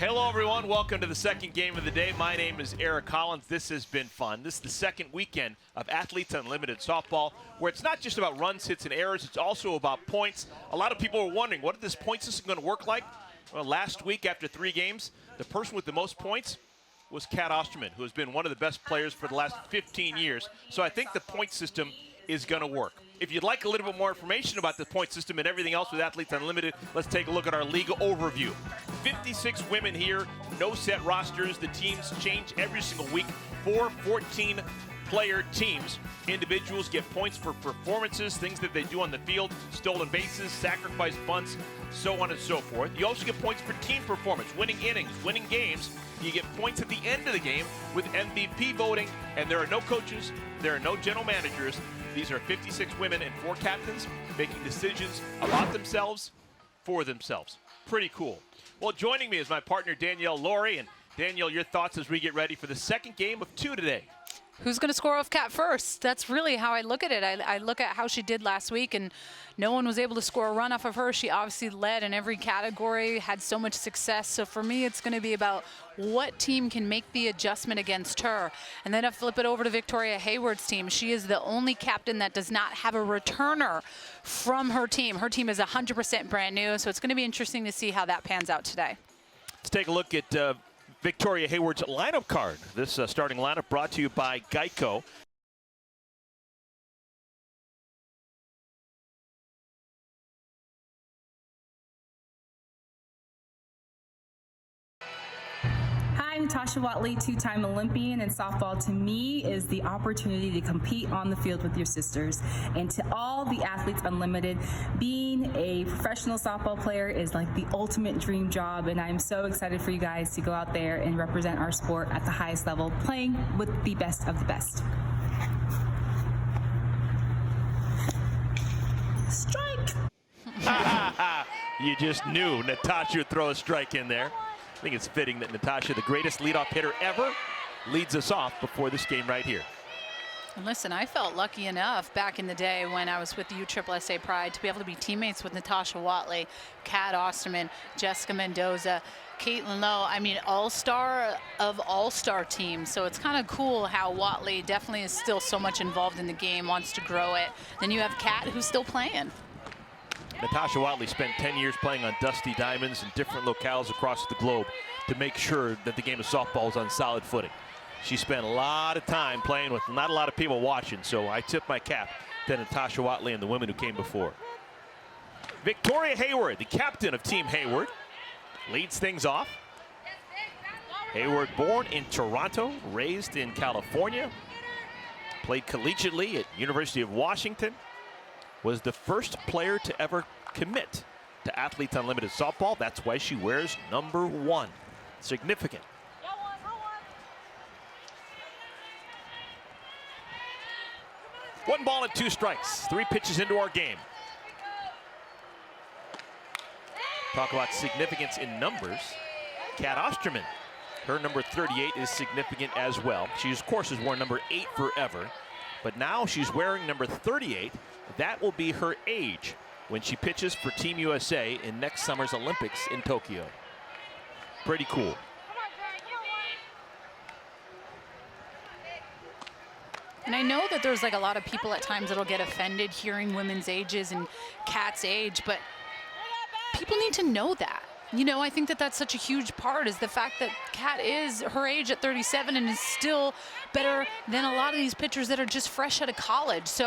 Hello, everyone. Welcome to the second game of the day. My name is Eric Collins. This has been fun. This is the second weekend of Athletes Unlimited softball, where it's not just about runs, hits, and errors. It's also about points. A lot of people are wondering, what is this point system going to work like? Well, last week, after 3 games, the person with the most points was Kat Osterman, who has been one of the best players for the last 15 years. So I think the point system is going to work. If you'd like a little bit more information about the point system and everything else with Athletes Unlimited, let's take a look at our league overview. 56 women here, no set rosters. The teams change every single week. 4 14-player teams. Individuals get points for performances, things that they do on the field, stolen bases, sacrifice bunts, so on and so forth. You also get points for team performance, winning innings, winning games. You get points at the end of the game with MVP voting, and there are no coaches, there are no general managers. These are 56 women and 4 captains making decisions about themselves for themselves. Pretty cool. Well, joining me is my partner, Danielle Laurie. And Danielle, your thoughts as we get ready for the second game of 2 today. Who's going to score off Kat first? That's really how I look at it. I look at how she did last week, and no one was able to score a run off of her. She obviously led in every category, had so much success. So for me, it's going to be about what team can make the adjustment against her. And then I flip it over to Victoria Hayward's team. She is the only captain that does not have a returner from her team. Her team is 100% brand new, so it's going to be interesting to see how that pans out today. Let's take a look at Victoria Hayward's lineup card. This starting lineup brought to you by Geico. Hi, I'm Natasha Watley, 2-time Olympian, and softball to me is the opportunity to compete on the field with your sisters. And to all the Athletes Unlimited, being a professional softball player is like the ultimate dream job, and I'm so excited for you guys to go out there and represent our sport at the highest level, playing with the best of the best. Strike! You just knew Natasha would throw a strike in there. I think it's fitting that Natasha, the greatest leadoff hitter ever, leads us off before this game right here. And listen, I felt lucky enough back in the day when I was with the USSSA Pride to be able to be teammates with Natasha Watley, Kat Osterman, Jessica Mendoza, Caitlin Lowe. I mean, all-star of all-star teams. So it's kind of cool how Watley definitely is still so much involved in the game, wants to grow it. Then you have Kat, who's still playing. Natasha Watley spent 10 years playing on dusty diamonds in different locales across the globe to make sure that the game of softball is on solid footing. She spent a lot of time playing with not a lot of people watching, so I tip my cap to Natasha Watley and the women who came before. Victoria Hayward, the captain of Team Hayward, leads things off. Hayward, born in Toronto, raised in California, played collegiately at University of Washington, was the first player to ever commit to Athletes Unlimited softball. That's why she wears number 1. Significant. One ball and 2 strikes. 3 pitches into our game. Talk about significance in numbers. Kat Osterman, her number 38 is significant as well. She, of course, has worn number 8 forever, but now she's wearing number 38. That will be her age when she pitches for Team USA in next summer's Olympics in Tokyo. Pretty cool. And I know that there's like a lot of people at times that'll get offended hearing women's ages and Kat's age, but people need to know that. You know, I think that that's such a huge part, is the fact that Kat is her age at 37 and is still better than a lot of these pitchers that are just fresh out of college. So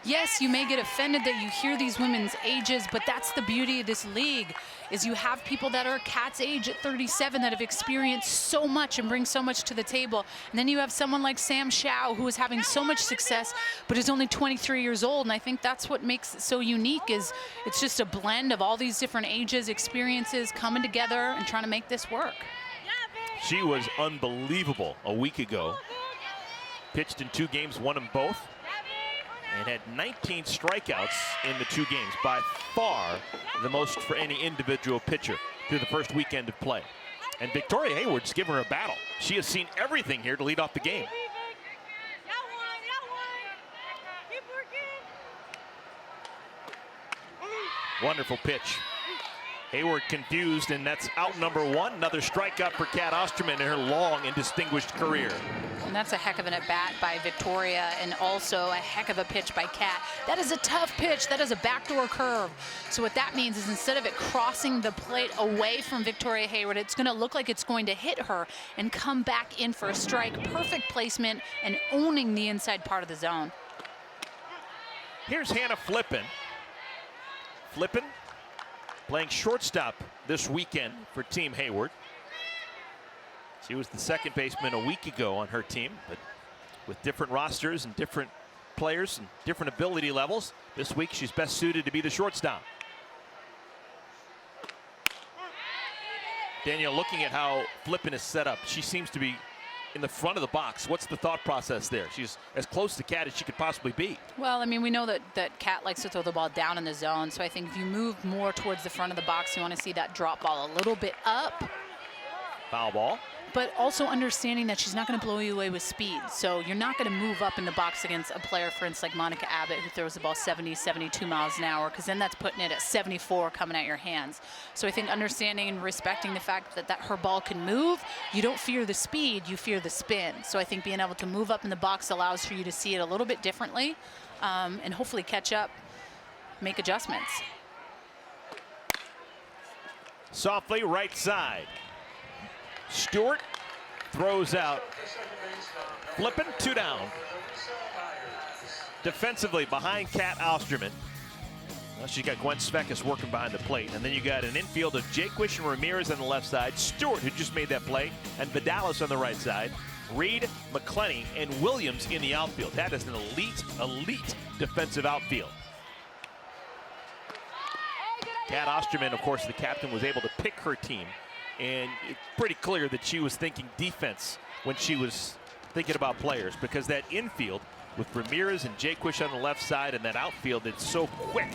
yes, you may get offended that you hear these women's ages, but that's the beauty of this league, is you have people that are Kat's age at 37 that have experienced so much and bring so much to the table. And then you have someone like Sam Howe, who is having so much success, but is only 23 years old. And I think that's what makes it so unique, is it's just a blend of all these different ages, experiences coming together and trying to make this work. She was unbelievable a week ago. Pitched in 2 games, won them both, and had 19 strikeouts in the 2 games, by far the most for any individual pitcher through the first weekend of play. And Victoria Hayward's given her a battle. She has seen everything here to lead off the game. Wonderful pitch. Hayward confused, and that's out number one. Another strikeout for Kat Osterman in her long and distinguished career. And that's a heck of an at-bat by Victoria, and also a heck of a pitch by Kat. That is a tough pitch. That is a backdoor curve. So what that means is instead of it crossing the plate away from Victoria Hayward, it's going to look like it's going to hit her and come back in for a strike. Perfect placement and owning the inside part of the zone. Here's Hannah Flippen. Flippen playing shortstop this weekend for Team Hayward. She was the second baseman a week ago on her team, but with different rosters and different players and different ability levels, this week she's best suited to be the shortstop. Danielle, looking at how Flippen is set up, she seems to be in the front of the box. What's the thought process there? She's as close to Kat as she could possibly be. Well, I mean, we know that Kat likes to throw the ball down in the zone, so I think if you move more towards the front of the box, you want to see that drop ball a little bit up. Foul ball. But also understanding that she's not going to blow you away with speed. So you're not going to move up in the box against a player, for instance, like Monica Abbott, who throws the ball 70, 72 miles an hour, because then that's putting it at 74 coming at your hands. So I think understanding and respecting the fact that her ball can move, you don't fear the speed, you fear the spin. So I think being able to move up in the box allows for you to see it a little bit differently and hopefully catch up, make adjustments. Softly right side. Stewart throws out. Flippen, 2 down. Defensively behind Kat Osterman. Well, she got Gwen Svekis working behind the plate. And then you got an infield of Jaquish and Ramirez on the left side. Stewart, who just made that play, and Vidalis on the right side. Reed, McClenny, and Williams in the outfield. That is an elite defensive outfield. Kat Osterman, of course, the captain, was able to pick her team. And it's pretty clear that she was thinking defense when she was thinking about players, because that infield with Ramirez and Jaquish on the left side and that outfield that's so quick.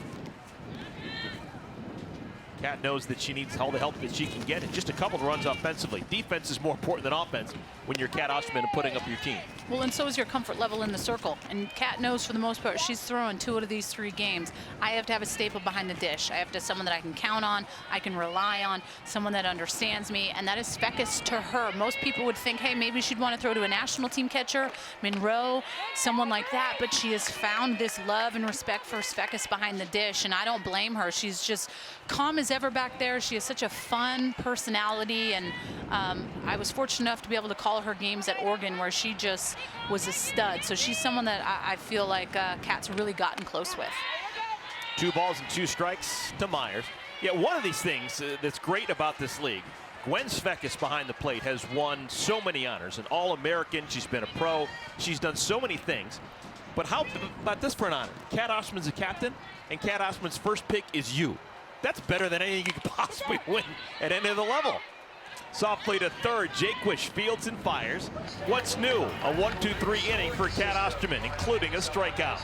Kat knows that she needs all the help that she can get, and just a couple of runs offensively. Defense is more important than offense when you're Kat Osterman and putting up your team. Well, and so is your comfort level in the circle. And Kat knows for the most part she's throwing 2 out of these 3 games. I have to have a staple behind the dish. I have to have someone that I can count on, I can rely on, someone that understands me, and that is Svekis to her. Most people would think, hey, maybe she'd want to throw to a national team catcher, Monroe, someone like that, but she has found this love and respect for Svekis behind the dish, and I don't blame her. She's just calm as ever back there. She has such a fun personality, and I was fortunate enough to be able to call her games at Oregon where she just was a stud. So she's someone that I feel like Kat's really gotten close with. 2 balls and 2 strikes to Myers. Yeah, one of these things that's great about this league, Gwen Svekis behind the plate has won so many honors. An All-American, she's been a pro, she's done so many things. But how about this for an honor? Kat Osterman's a captain, and Kat Osterman's first pick is you. That's better than anything you could possibly win at any other level. Softly to third, Jaquish fields and fires. What's new? A 1-2-3 inning for Kat Osterman, including a strikeout.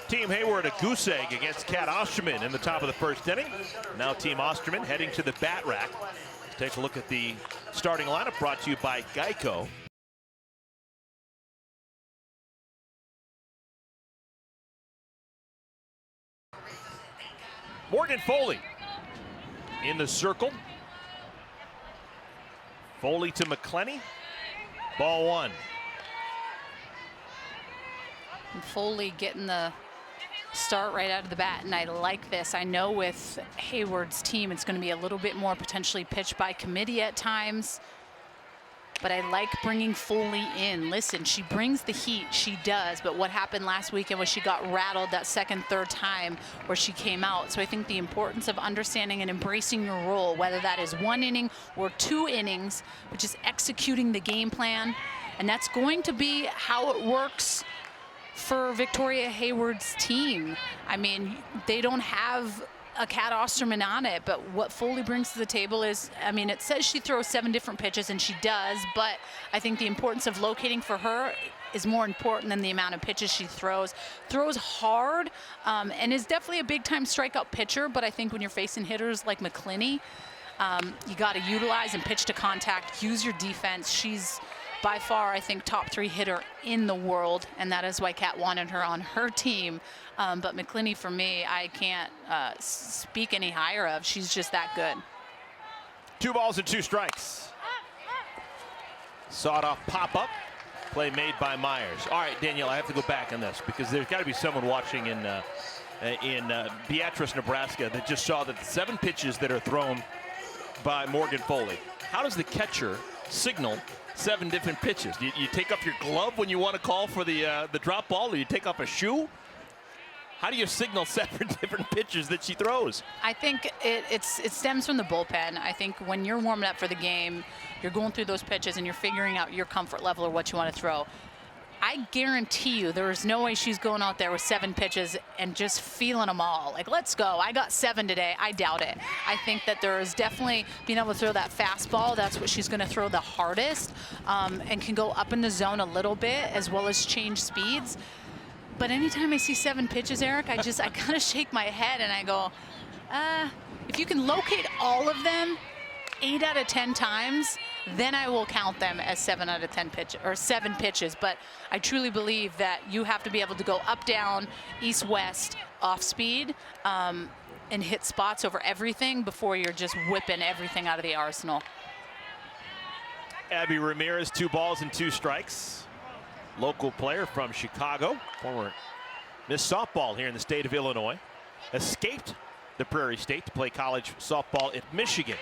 Team Hayward a goose egg against Kat Osterman in the top of the first inning. Now Team Osterman heading to the bat rack. Let's take a look at the starting lineup brought to you by Geico. Morgan Foley in the circle. Foley to McClenny. Ball 1. And Foley getting the start right out of the bat, and I like this. I know with Hayward's team it's going to be a little bit more potentially pitch by committee at times, but I like bringing Foley in. Listen, she brings the heat, she does, but what happened last weekend was she got rattled that second, third time where she came out. So I think the importance of understanding and embracing your role, whether that is 1 inning or 2 innings, which is executing the game plan, and that's going to be how it works for Victoria Hayward's team. I mean, they don't have a Kat Osterman on it, but what Foley brings to the table is, I mean, it says she throws 7 different pitches, and she does, but I think the importance of locating for her is more important than the amount of pitches she throws. Throws hard, and is definitely a big-time strikeout pitcher, but I think when you're facing hitters like McClenny, you got to utilize and pitch to contact, use your defense. She's by far, I think, top 3 hitter in the world, and that is why Kat wanted her on her team. But McClinney, for me, I can't speak any higher of. She's just that good. 2 balls and 2 strikes. Sawed-off pop-up. Play made by Myers. All right, Danielle, I have to go back on this because there's got to be someone watching in Beatrice, Nebraska, that just saw that the 7 pitches that are thrown by Morgan Foley. How does the catcher signal 7 different pitches? Do you take off your glove when you want to call for the drop ball, or you take off a shoe? How do you signal 7 different pitches that she throws? I think it stems from the bullpen. I think when you're warming up for the game, you're going through those pitches and you're figuring out your comfort level or what you want to throw. I guarantee you there is no way she's going out there with 7 pitches and just feeling them all. Like, let's go. I got 7 today. I doubt it. I think that there is definitely being able to throw that fastball. That's what she's going to throw the hardest, and can go up in the zone a little bit as well as change speeds. But anytime I see 7 pitches, Eric, I kind of shake my head and I go, if you can locate all of them 8 out of 10 times, then I will count them as 7 out of 10 pitches or 7 pitches. But I truly believe that you have to be able to go up, down, east, west, off speed, and hit spots over everything before you're just whipping everything out of the arsenal. Abby Ramirez, 2 balls and 2 strikes. Local player from Chicago, former Miss Softball here in the state of Illinois. Escaped the Prairie State to play college softball at Michigan.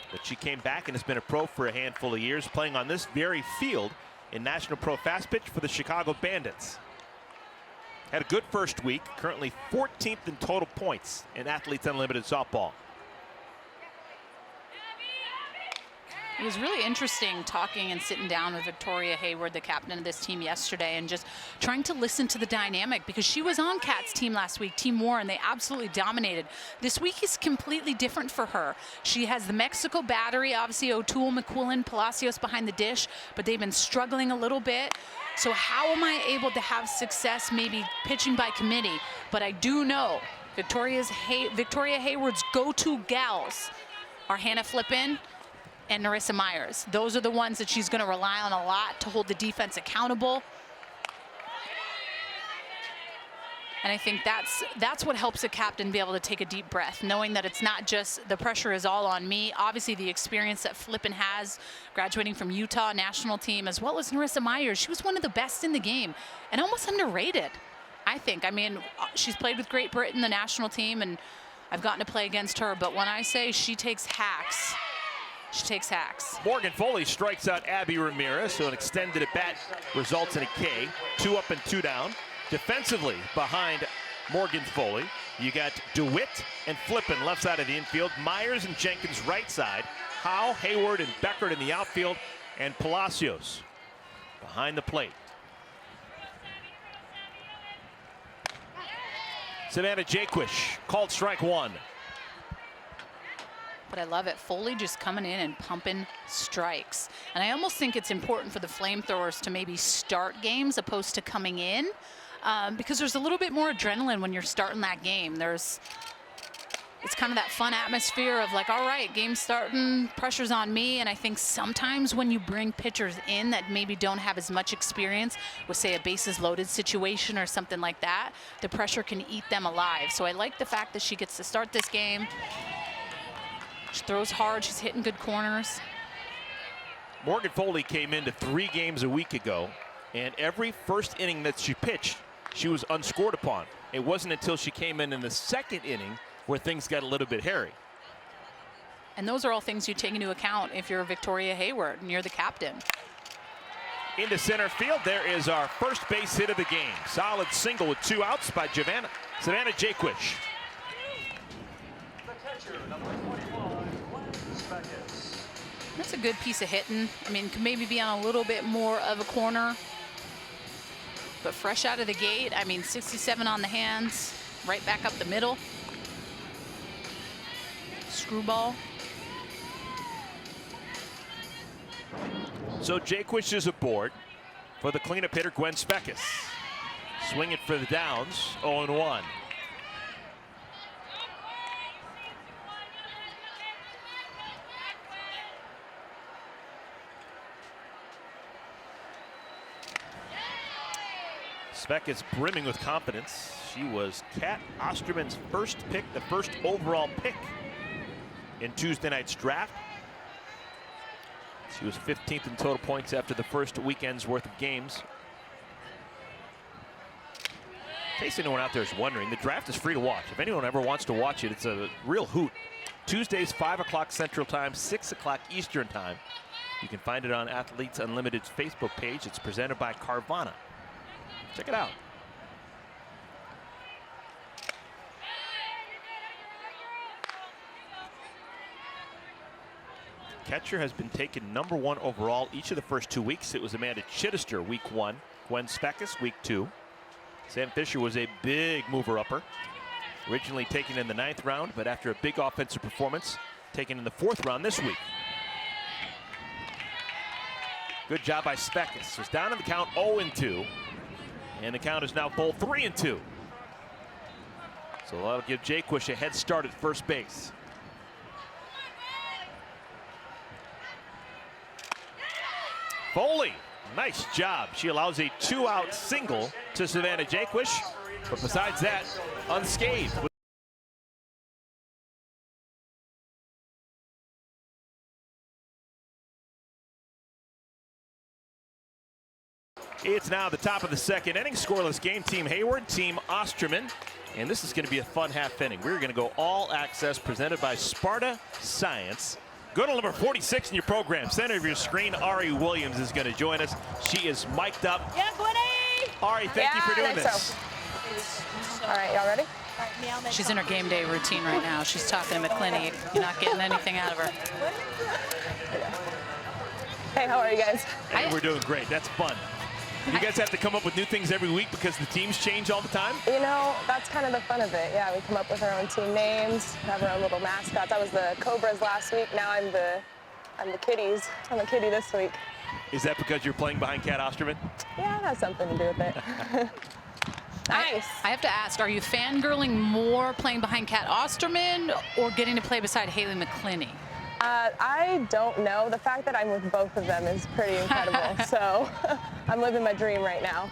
But she came back and has been a pro for a handful of years, playing on this very field in National Pro Fast Pitch for the Chicago Bandits. Had a good first week, currently 14th in total points in Athletes Unlimited softball. It was really interesting talking and sitting down with Victoria Hayward, the captain of this team, yesterday, and just trying to listen to the dynamic, because she was on Kat's team last week, Team War, and they absolutely dominated. This week is completely different for her. She has the Mexico battery, obviously O'Toole, McQuillan, Palacios behind the dish, but they've been struggling a little bit. So how am I able to have success maybe pitching by committee? But I do know Victoria Hayward's go-to gals are Hannah Flippin and Narissa Myers. Those are the ones that she's going to rely on a lot to hold the defense accountable. And I think that's what helps a captain be able to take a deep breath, knowing that it's not just the pressure is all on me. Obviously, the experience that Flippin has, graduating from Utah national team, as well as Narissa Myers. She was one of the best in the game and almost underrated, I think. I mean, she's played with Great Britain, the national team, and I've gotten to play against her. But when I say she takes hacks, she takes hacks. Morgan Foley strikes out Abby Ramirez, so an extended at bat results in a K. 2 up and 2 down. Defensively behind Morgan Foley, you got DeWitt and Flippin left side of the infield. Myers and Jenkins right side. Howe, Hayward, and Beckert in the outfield, and Palacios behind the plate. Savannah Jaquish called strike 1. But I love it. Foley just coming in and pumping strikes. And I almost think it's important for the flamethrowers to maybe start games opposed to coming in, because there's a little bit more adrenaline when you're starting that game. It's kind of that fun atmosphere of like, all right, game's starting, pressure's on me. And I think sometimes when you bring pitchers in that maybe don't have as much experience with, say, a bases loaded situation or something like that, the pressure can eat them alive. So I like the fact that she gets to start this game. She throws hard. She's hitting good corners. Morgan Foley came into 3 games a week ago, and every first inning that she pitched, she was unscored upon. It wasn't until she came in the second inning where things got a little bit hairy. And those are all things you take into account if you're Victoria Hayward and you're the captain. Into center field, there is our first base hit of the game. Solid single with 2 outs by Savannah Jaquish. That's a good piece of hitting. I mean, could maybe be on a little bit more of a corner. But fresh out of the gate, I mean, 67 on the hands, right back up the middle. Screwball. So Jaquish is aboard for the cleanup hitter, Gwen Speckes. Swinging for the downs, 0-1. Speck is brimming with confidence. She was Kat Osterman's first pick, the first overall pick in Tuesday night's draft. She was 15th in total points after the first weekend's worth of games. In case anyone out there is wondering, the draft is free to watch. If anyone ever wants to watch it, it's a real hoot. Tuesdays, 5 o'clock Central Time, 6 o'clock Eastern Time. You can find it on Athletes Unlimited's Facebook page. It's presented by Carvana. Check it out. Catcher has been taken #1 overall each of the first 2 weeks. It was Amanda Chittister week 1, Gwen Speckis week 2. Sam Fisher was a big mover-upper. Originally taken in the 9th round, but after a big offensive performance, taken in the 4th round this week. Good job by Speckis. Was down in the count 0-2. And the count is now full 3-2. So that'll give Jaquish a head start at first base. Foley, nice job. She allows a 2-out single to Savannah Jaquish. But besides that, unscathed. It's now the top of the second inning. Scoreless game. Team Hayward, Team Osterman. And this is going to be a fun half inning. We're going to go all access presented by Sparta Science. Go to number 46 in your program. Center of your screen, Ari Williams is going to join us. She is mic'd up. Yes, Woody! Ari, thank you for doing this. All right, y'all ready? She's in her game day routine right now. She's talking to McClinney. You're not getting anything out of her. Hey, how are you guys? Hey, we're doing great. That's fun. You guys have to come up with new things every week because the teams change all the time? You know, that's kind of the fun of it. Yeah, we come up with our own team names, have our own little mascots. I was the Cobras last week. Now I'm the Kitties. I'm a kitty this week. Is that because you're playing behind Kat Osterman? Yeah, it has something to do with it. Nice. I have to ask, are you fangirling more playing behind Kat Osterman or getting to play beside Haley McClinney? I don't know. The fact that I'm with both of them is pretty incredible. So I'm living my dream right now.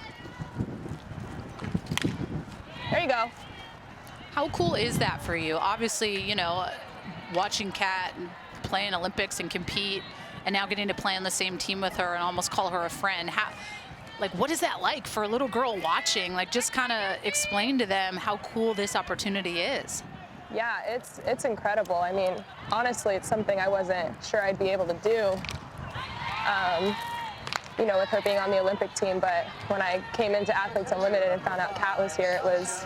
There you go. How cool is that for you? Obviously, you know, watching Kat play in Olympics and compete and now getting to play on the same team with her and almost call her a friend. Like, what is that like for a little girl watching? Like, just kind of explain to them how cool this opportunity is. Yeah, it's incredible. I mean, honestly, it's something I wasn't sure I'd be able to do, you know, with her being on the Olympic team. But when I came into Athletes Unlimited and found out Kat was here, it was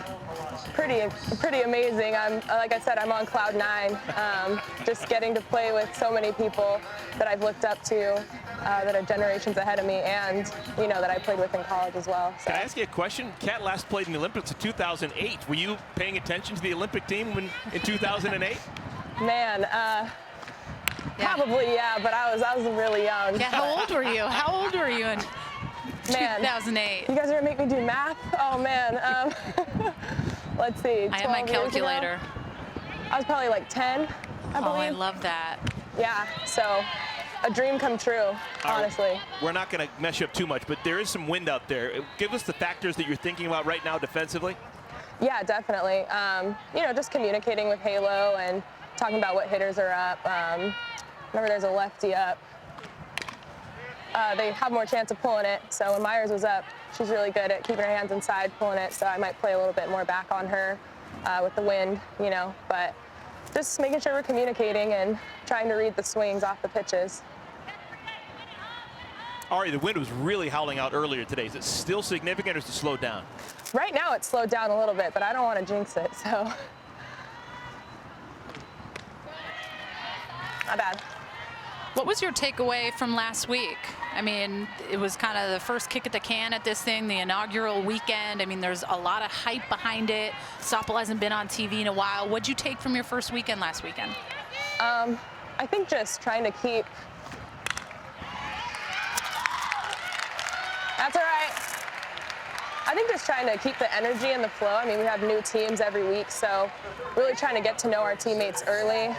pretty amazing. Like I said, I'm on cloud 9. Just getting to play with so many people that I've looked up to, that are generations ahead of me, and you know that I played with in college as well. So. Can I ask you a question? Kat last played in the Olympics in 2008. Were you paying attention to the Olympic team in 2008? Man, probably yeah, but I was really young. Yeah, how old were you? How old were you in 2008? You guys are gonna make me do math? Oh man. Let's see. I have my calculator. I was probably like 10, I believe. Oh, I love that. Yeah, so a dream come true, honestly. We're not going to mess you up too much, but there is some wind out there. Give us the factors that you're thinking about right now defensively. Yeah, definitely. You know, just communicating with Halo and talking about what hitters are up. Remember, there's a lefty up. They have more chance of pulling it. So when Myers was up, she's really good at keeping her hands inside, pulling it. So I might play a little bit more back on her with the wind, you know. But just making sure we're communicating and trying to read the swings off the pitches. Ari, the wind was really howling out earlier today. Is it still significant or is it slowed down? Right now it's slowed down a little bit, but I don't want to jinx it, so. Not bad. What was your takeaway from last week? I mean, it was kind of the first kick at the can at this thing, the inaugural weekend. I mean, there's a lot of hype behind it. Softball hasn't been on TV in a while. What'd you take from your first weekend last weekend? I think just trying to keep. That's all right. I think just trying to keep the energy and the flow. I mean, we have new teams every week, so really trying to get to know our teammates early.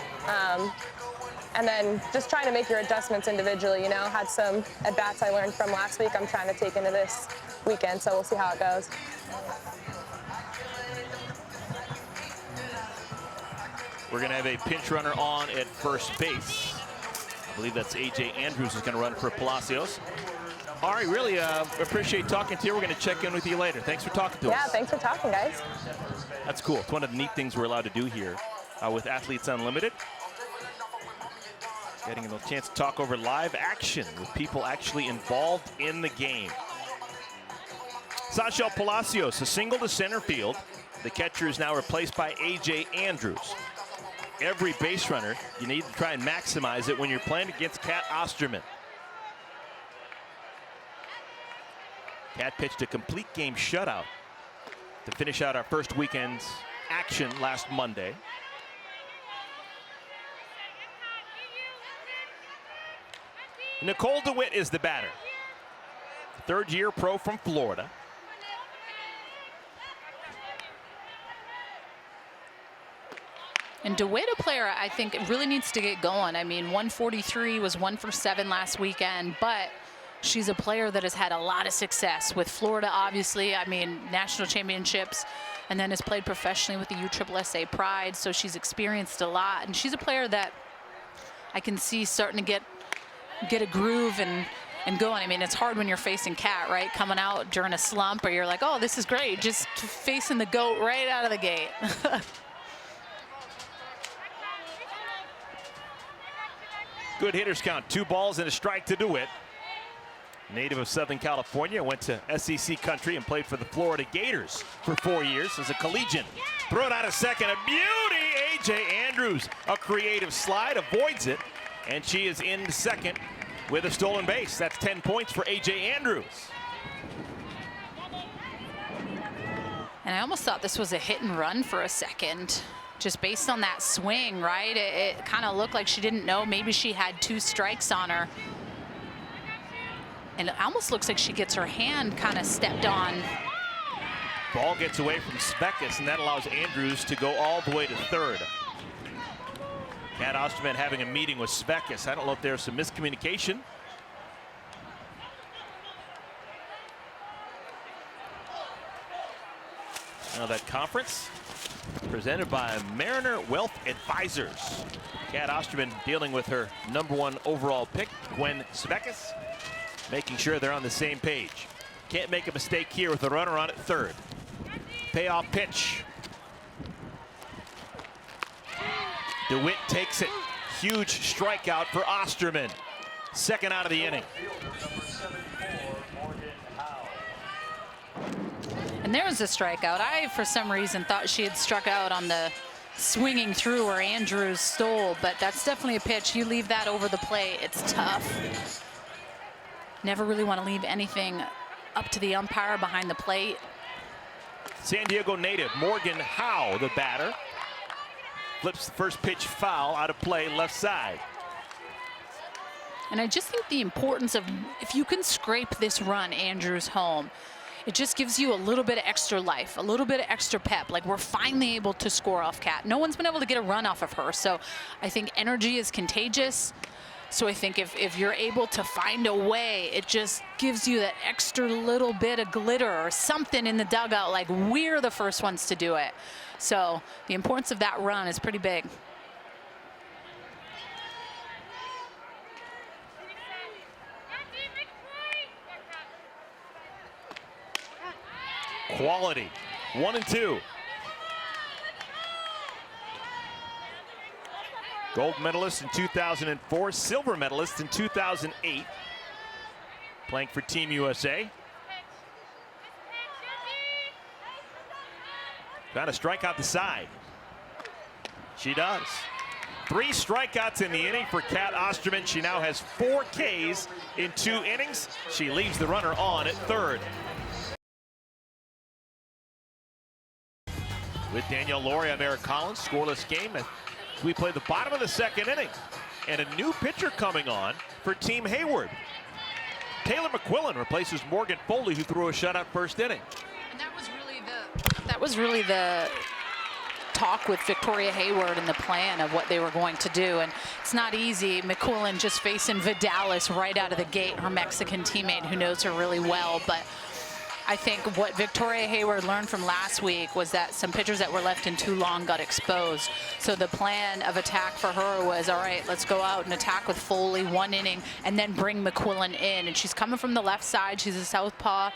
And then just trying to make your adjustments individually, you know. Had some at-bats I learned from last week I'm trying to take into this weekend, so we'll see how it goes. We're going to have a pinch runner on at first base. I believe that's A.J. Andrews who's going to run for Palacios. Ari, really appreciate talking to you. We're going to check in with you later. Thanks for talking to us. Yeah, thanks for talking, guys. That's cool. It's one of the neat things we're allowed to do here with Athletes Unlimited. Getting a chance to talk over live action with people actually involved in the game. Sachel Palacios, a single to center field. The catcher is now replaced by A.J. Andrews. Every base runner, you need to try and maximize it when you're playing against Kat Osterman. Kat pitched a complete game shutout to finish out our first weekend's action last Monday. Nicole DeWitt is the batter. Third-year pro from Florida. And DeWitt, a player I think really needs to get going. I mean, 143 was 1 for 7 last weekend, but she's a player that has had a lot of success with Florida, obviously. I mean, national championships, and then has played professionally with the USSSA Pride, so she's experienced a lot. And she's a player that I can see starting to get a groove and going. I mean, it's hard when you're facing Kat, right? Coming out during a slump, or you're like, oh, this is great. Just facing the GOAT right out of the gate. Good hitters count. 2 balls and a strike to DeWitt. Native of Southern California, went to SEC country and played for the Florida Gators for 4 years as a collegiate. Thrown out of second, a beauty, A.J. Andrews. A creative slide, avoids it, and she is in second with a stolen base. That's 10 points for A.J. Andrews. And I almost thought this was a hit and run for a second, just based on that swing, right? It kind of looked like she didn't know. Maybe she had 2 strikes on her. And it almost looks like she gets her hand kind of stepped on. Ball gets away from Spekas, and that allows Andrews to go all the way to third. Kat Osterman having a meeting with Spekas. I don't know if there's some miscommunication. Now that conference presented by Mariner Wealth Advisors. Kat Osterman dealing with her #1 overall pick, Gwen Spekas, making sure they're on the same page. Can't make a mistake here with the runner on at third. Payoff pitch. DeWitt takes it. Huge strikeout for Osterman. Second out of the inning. And there was a strikeout. I, for some reason, thought she had struck out on the swinging through where Andrews stole, but that's definitely a pitch. You leave that over the plate, it's tough. Never really want to leave anything up to the umpire behind the plate. San Diego native Morgan Howe, the batter. Flips the first pitch foul out of play, left side. And I just think the importance of, if you can scrape this run, Andrews home, it just gives you a little bit of extra life, a little bit of extra pep. Like, we're finally able to score off Kat. No one's been able to get a run off of her. So I think energy is contagious. So I think if you're able to find a way, it just gives you that extra little bit of glitter or something in the dugout, like we're the first ones to do it. So the importance of that run is pretty big. Quality, 1-2. Gold medalist in 2004, silver medalist in 2008. Playing for Team USA. Trying to strike out the side. She does. 3 strikeouts in the inning for Kat Osterman. She now has 4 Ks in 2 innings. She leaves the runner on at third. With Danielle Laurie, I'm Eric Collins. Scoreless game. We play the bottom of the second inning. And a new pitcher coming on for Team Hayward. Taylor McQuillan replaces Morgan Foley, who threw a shutout first inning. And that was really the talk with Victoria Hayward and the plan of what they were going to do. And it's not easy. McQuillan just facing Vidalis right out of the gate, her Mexican teammate who knows her really well. But I think what Victoria Hayward learned from last week was that some pitchers that were left in too long got exposed. So the plan of attack for her was, all right, let's go out and attack with Foley 1 inning and then bring McQuillan in. And she's coming from the left side. She's a southpaw.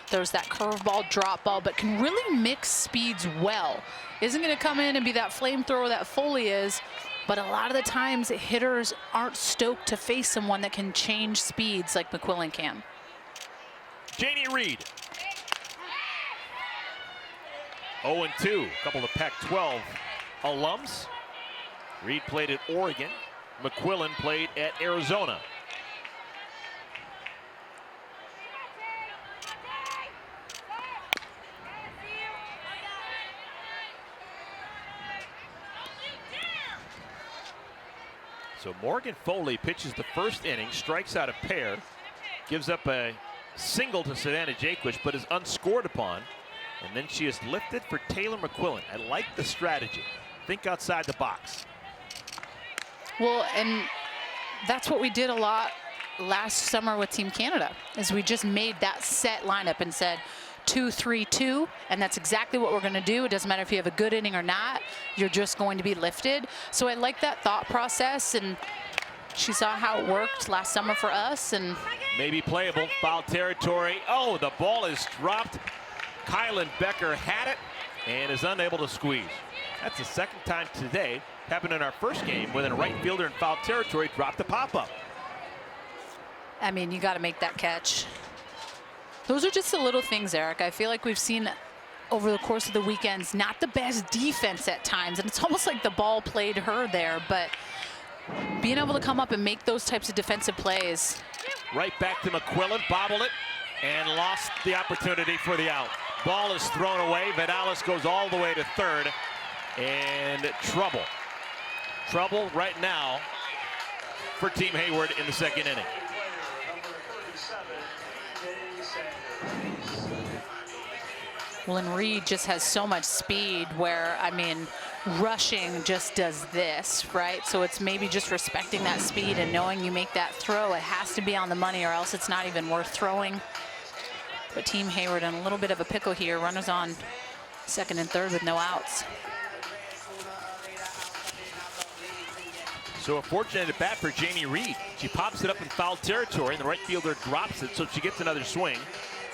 There's that curveball, drop ball, but can really mix speeds well. Isn't going to come in and be that flamethrower that Foley is, but a lot of the times hitters aren't stoked to face someone that can change speeds like McQuillan can. Janie Reed. 0-2, a couple of Pac-12 alums. Reed played at Oregon. McQuillan played at Arizona. So Morgan Foley pitches the first inning, strikes out a pair, gives up a single to Savannah Jaquish, but is unscored upon. And then she is lifted for Taylor McQuillan. I like the strategy. Think outside the box. Well, and that's what we did a lot last summer with Team Canada, is we just made that set lineup and said 2-3-2, and that's exactly what we're going to do. It doesn't matter if you have a good inning or not. You're just going to be lifted. So I like that thought process, and she saw how it worked last summer for us. And maybe playable, foul territory. Oh, the ball is dropped. Kylan Becker had it and is unable to squeeze. That's the second time today. Happened in our first game when a right fielder in foul territory dropped the pop-up. I mean, you got to make that catch. Those are just the little things, Eric. I feel like we've seen over the course of the weekends not the best defense at times, and it's almost like the ball played her there, but being able to come up and make those types of defensive plays. Right back to McQuillan, bobbled it, and lost the opportunity for the out. Ball is thrown away. Vidalis goes all the way to third, and trouble. Trouble right now for Team Hayward in the second inning. Well, and Reed just has so much speed where, I mean, rushing just does this, right? So it's maybe just respecting that speed and knowing you make that throw. It has to be on the money or else it's not even worth throwing. But Team Hayward in a little bit of a pickle here. Runners on second and third with no outs. So a fortunate at bat for Janie Reed. She pops it up in foul territory, and the right fielder drops it, so she gets another swing,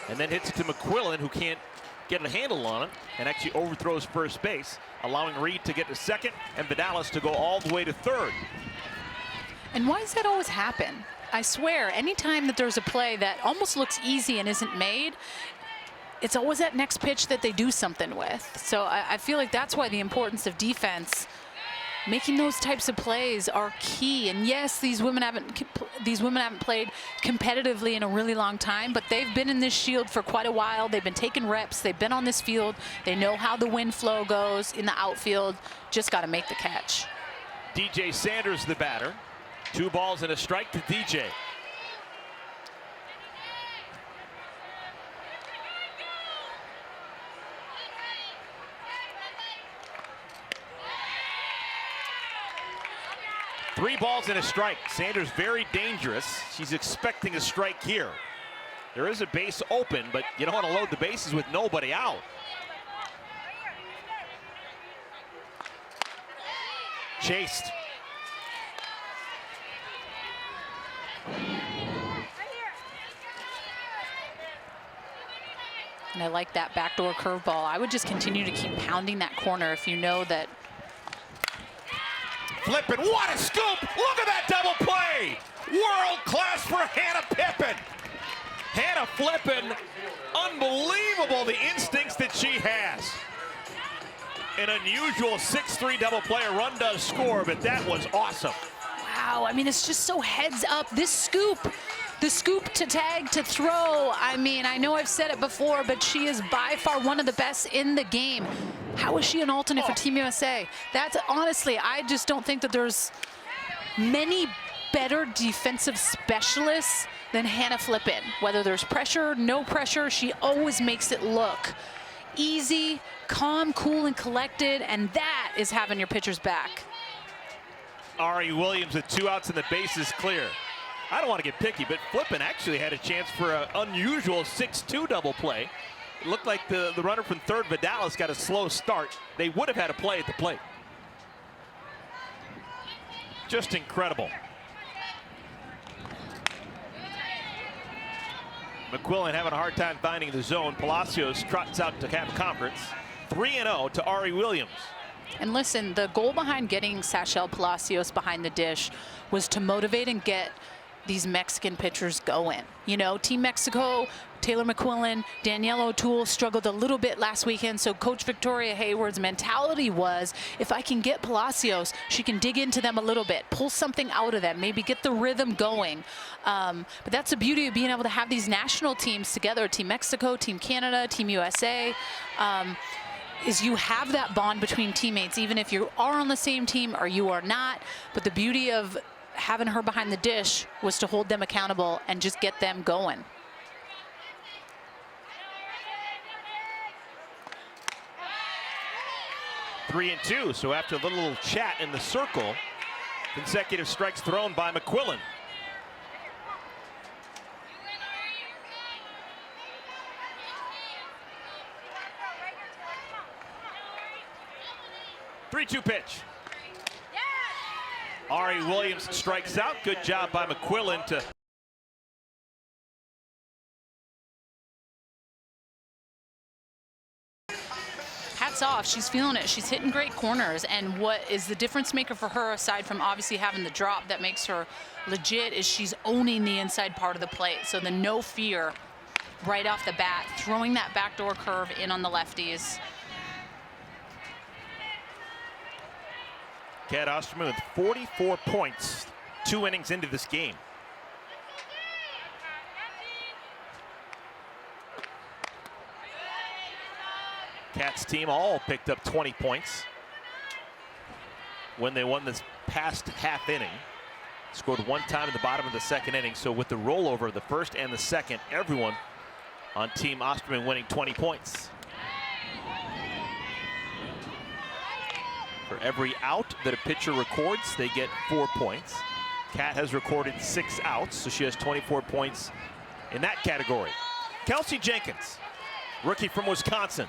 and then hits it to McQuillan, who can't get a handle on it, and actually overthrows first base, allowing Reed to get to second and Vidalis to go all the way to third. And why does that always happen? I swear, anytime that there's a play that almost looks easy and isn't made, it's always that next pitch that they do something with. So I feel like that's why the importance of defense, making those types of plays, are key. And yes, these women haven't played competitively in a really long time, but they've been in this shield for quite a while. They've been taking reps. They've been on this field. They know how the wind flow goes in the outfield. Just got to make the catch. DJ Sanders, the batter. 2 balls and a strike to DJ. Three balls and a strike. Sanders very dangerous. She's expecting a strike here. There is a base open, but you don't want to load the bases with nobody out. Chased. And I like that backdoor curveball. I would just continue to keep pounding that corner if you know that. Flippin', what a scoop! Look at that double play! World class for Hannah Pippin. Hannah Flippin, unbelievable the instincts that she has. An unusual 6-3 double play. A run does score, but that was awesome. Wow, I mean, it's just so heads up. This scoop, the scoop to tag to throw. I mean, I know I've said it before, but she is by far one of the best in the game. How is she an alternate for Team USA? That's honestly, I just don't think that there's many better defensive specialists than Hannah Flippin. Whether there's pressure, no pressure, she always makes it look easy, calm, cool, and collected, and that is having your pitchers back. Ari Williams with 2 outs and the base is clear. I don't want to get picky, but Flippin actually had a chance for an unusual 6-2 double play. It looked like the runner from third, Vidalis, got a slow start. They would have had a play at the plate. Just incredible. McQuillan having a hard time finding the zone. Palacios trots out to half conference. 3-0 to Ari Williams. And listen, the goal behind getting Sachel Palacios behind the dish was to motivate and get these Mexican pitchers going. You know, Team Mexico, Taylor McQuillan, Danielle O'Toole struggled a little bit last weekend, so Coach Victoria Hayward's mentality was, if I can get Palacios, she can dig into them a little bit, pull something out of them, maybe get the rhythm going. But that's the beauty of being able to have these national teams together, Team Mexico, Team Canada, Team USA, is you have that bond between teammates, even if you are on the same team or you are not. But the beauty of having her behind the dish was to hold them accountable and just get them going. Three and two, so after a little chat in the circle, consecutive strikes thrown by McQuillan. Three-two pitch. Ari Williams strikes out. Good job by McQuillan to hats off. She's feeling it. She's hitting great corners. And what is the difference maker for her, aside from obviously having the drop that makes her legit, is she's owning the inside part of the plate. So the no fear right off the bat, throwing that backdoor curve in on the lefties. Kat Osterman with 44 points, 2 innings into this game. Kat's team all picked up 20 points when they won this past half inning. Scored one time at the bottom of the second inning. So with the rollover of the first and the second, everyone on Team Osterman winning 20 points. For every out that a pitcher records, they get 4 points. Kat has recorded 6 outs, so she has 24 points in that category. Kelsey Jenkins, rookie from Wisconsin.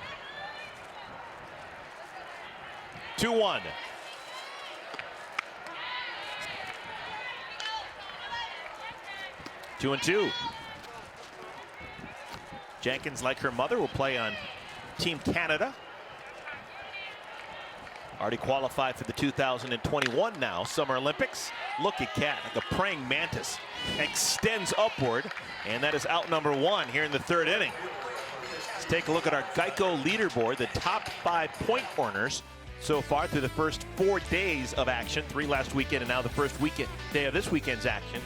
2-1. Two and two. Jenkins, like her mother, will play on Team Canada. Already qualified for the 2021 now Summer Olympics. Look at Kat, like a praying mantis. Extends upward, and that is out number 1 here in the third inning. Let's take a look at our Geico leaderboard, the top 5 point earners so far through the first 4 days of action. 3 last weekend and now the first day of this weekend's action.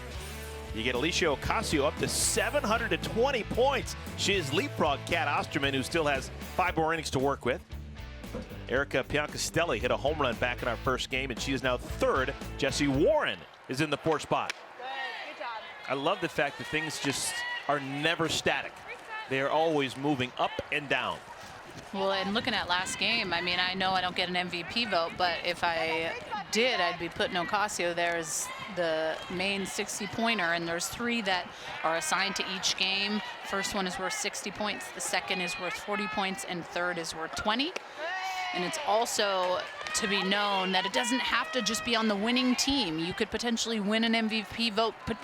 You get Alicia Ocasio up to 720 points. She has leapfrogged Kat Osterman, who still has 5 more innings to work with. Erica Piancastelli hit a home run back in our first game, and she is now third. Jessie Warren is in the 4th spot. Good job. I love the fact that things just are never static. They are always moving up and down. Well, and looking at last game, I mean, I know I don't get an MVP vote, but if I did, I'd be putting Ocasio there as the main 60-pointer, and there's 3 that are assigned to each game. First one is worth 60 points, the second is worth 40 points, and third is worth 20. And it's also to be known that it doesn't have to just be on the winning team. You could potentially win an MVP vote. But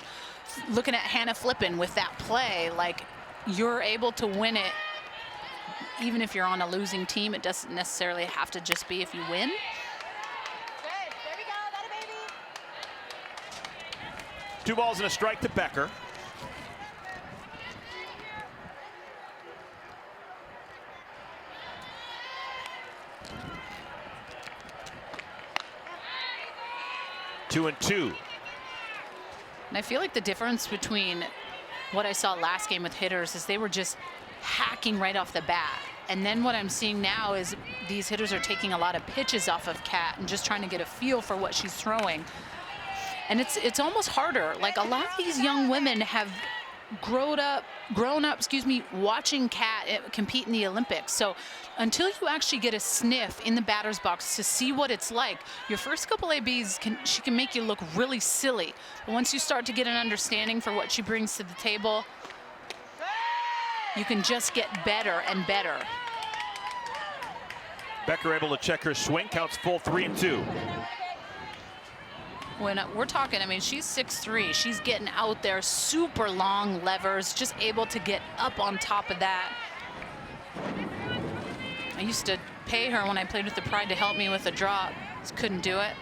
looking at Hannah Flippin with that play, like, you're able to win it even if you're on a losing team. It doesn't necessarily have to just be if you win. Good. There we go. That a baby. 2 balls and a strike to Becker. Two and two. And I feel like the difference between what I saw last game with hitters is they were just hacking right off the bat. And then what I'm seeing now is these hitters are taking a lot of pitches off of Kat and just trying to get a feel for what she's throwing. And it's almost harder. Like, a lot of these young women have grown up, watching Kat compete in the Olympics. So until you actually get a sniff in the batter's box to see what it's like, your first couple ABs, she can make you look really silly. But once you start to get an understanding for what she brings to the table, you can just get better and better. Becker able to check her swing, counts full 3-2. When we're talking, I mean, she's 6'3". She's getting out there, super long levers, just able to get up on top of that. I used to pay her when I played with the Pride to help me with a drop. Just couldn't do it.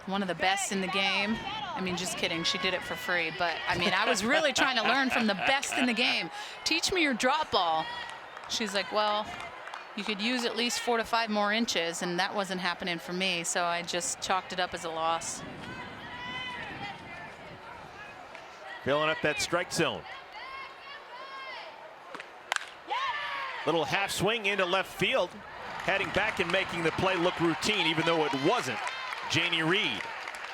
One of the best in the game. I mean, just kidding, she did it for free. But I mean, I was really trying to learn from the best in the game. Teach me your drop ball. She's like, well, you could use at least 4 to 5 more inches, and that wasn't happening for me, so I just chalked it up as a loss. Filling up that strike zone. Little half swing into left field. Heading back and making the play look routine, even though it wasn't. Janie Reed.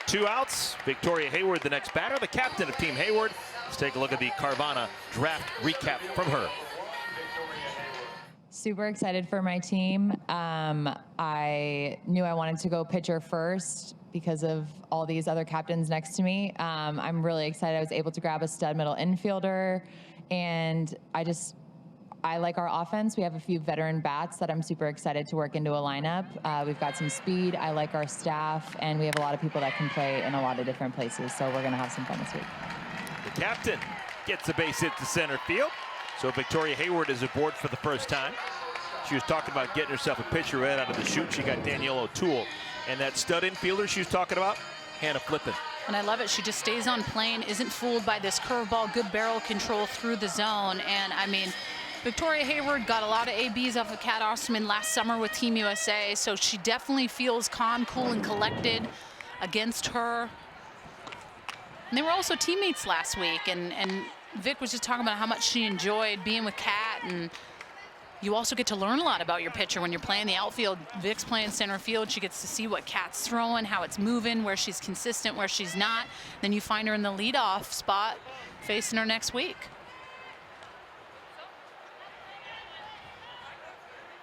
2 outs. Victoria Hayward, the next batter, the captain of Team Hayward. Let's take a look at the Carvana draft recap from her. Super excited for my team. I knew I wanted to go pitcher first because of all these other captains next to me. I'm really excited I was able to grab a stud middle infielder, and I like our offense. We have a few veteran bats that I'm super excited to work into a lineup. We've got some speed. I like our staff, and we have a lot of people that can play in a lot of different places, so we're gonna have some fun this week. The captain gets a base hit to center field. So Victoria Hayward is aboard for the first time. She was talking about getting herself a pitcher right out of the chute. She got Danielle O'Toole. And that stud infielder she was talking about, Hannah Flippen. And I love it. She just stays on plane, isn't fooled by this curveball, good barrel control through the zone. And I mean, Victoria Hayward got a lot of ABs off of Kat Osterman last summer with Team USA, so she definitely feels calm, cool, and collected against her. And they were also teammates last week, and Vic was just talking about how much she enjoyed being with Kat, and you also get to learn a lot about your pitcher when you're playing the outfield. Vic's playing center field. She gets to see what Kat's throwing, how it's moving, where she's consistent, where she's not. Then you find her in the leadoff spot facing her next week.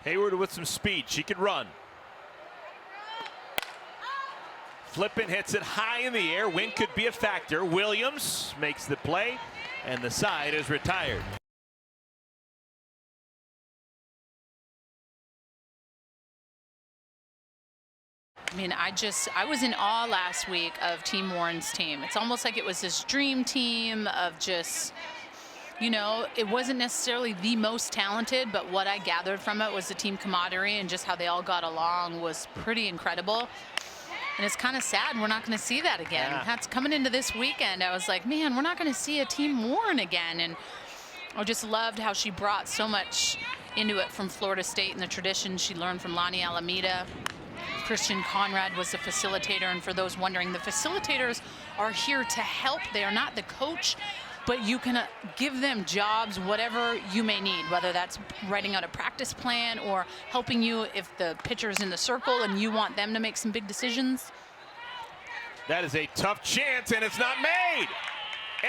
Hayward with some speed. She could run. Flippen hits it high in the air. Wind could be a factor. Williams makes the play, and the side is retired. I mean, I was in awe last week of Team Warren's team. It's almost like it was this dream team of just, you know, it wasn't necessarily the most talented, but what I gathered from it was the team camaraderie, and just how they all got along was pretty incredible. And it's kind of sad we're not going to see that again. Yeah. That's coming into this weekend. I was like, man, we're not going to see a Team Warren again. And I just loved how she brought so much into it from Florida State and the tradition she learned from Lonnie Alameda. Christian Conrad was the facilitator, and for those wondering, the facilitators are here to help. They are not the coach, but you can give them jobs, whatever you may need, whether that's writing out a practice plan or helping you if the pitcher's in the circle and you want them to make some big decisions. That is a tough chance, and it's not made.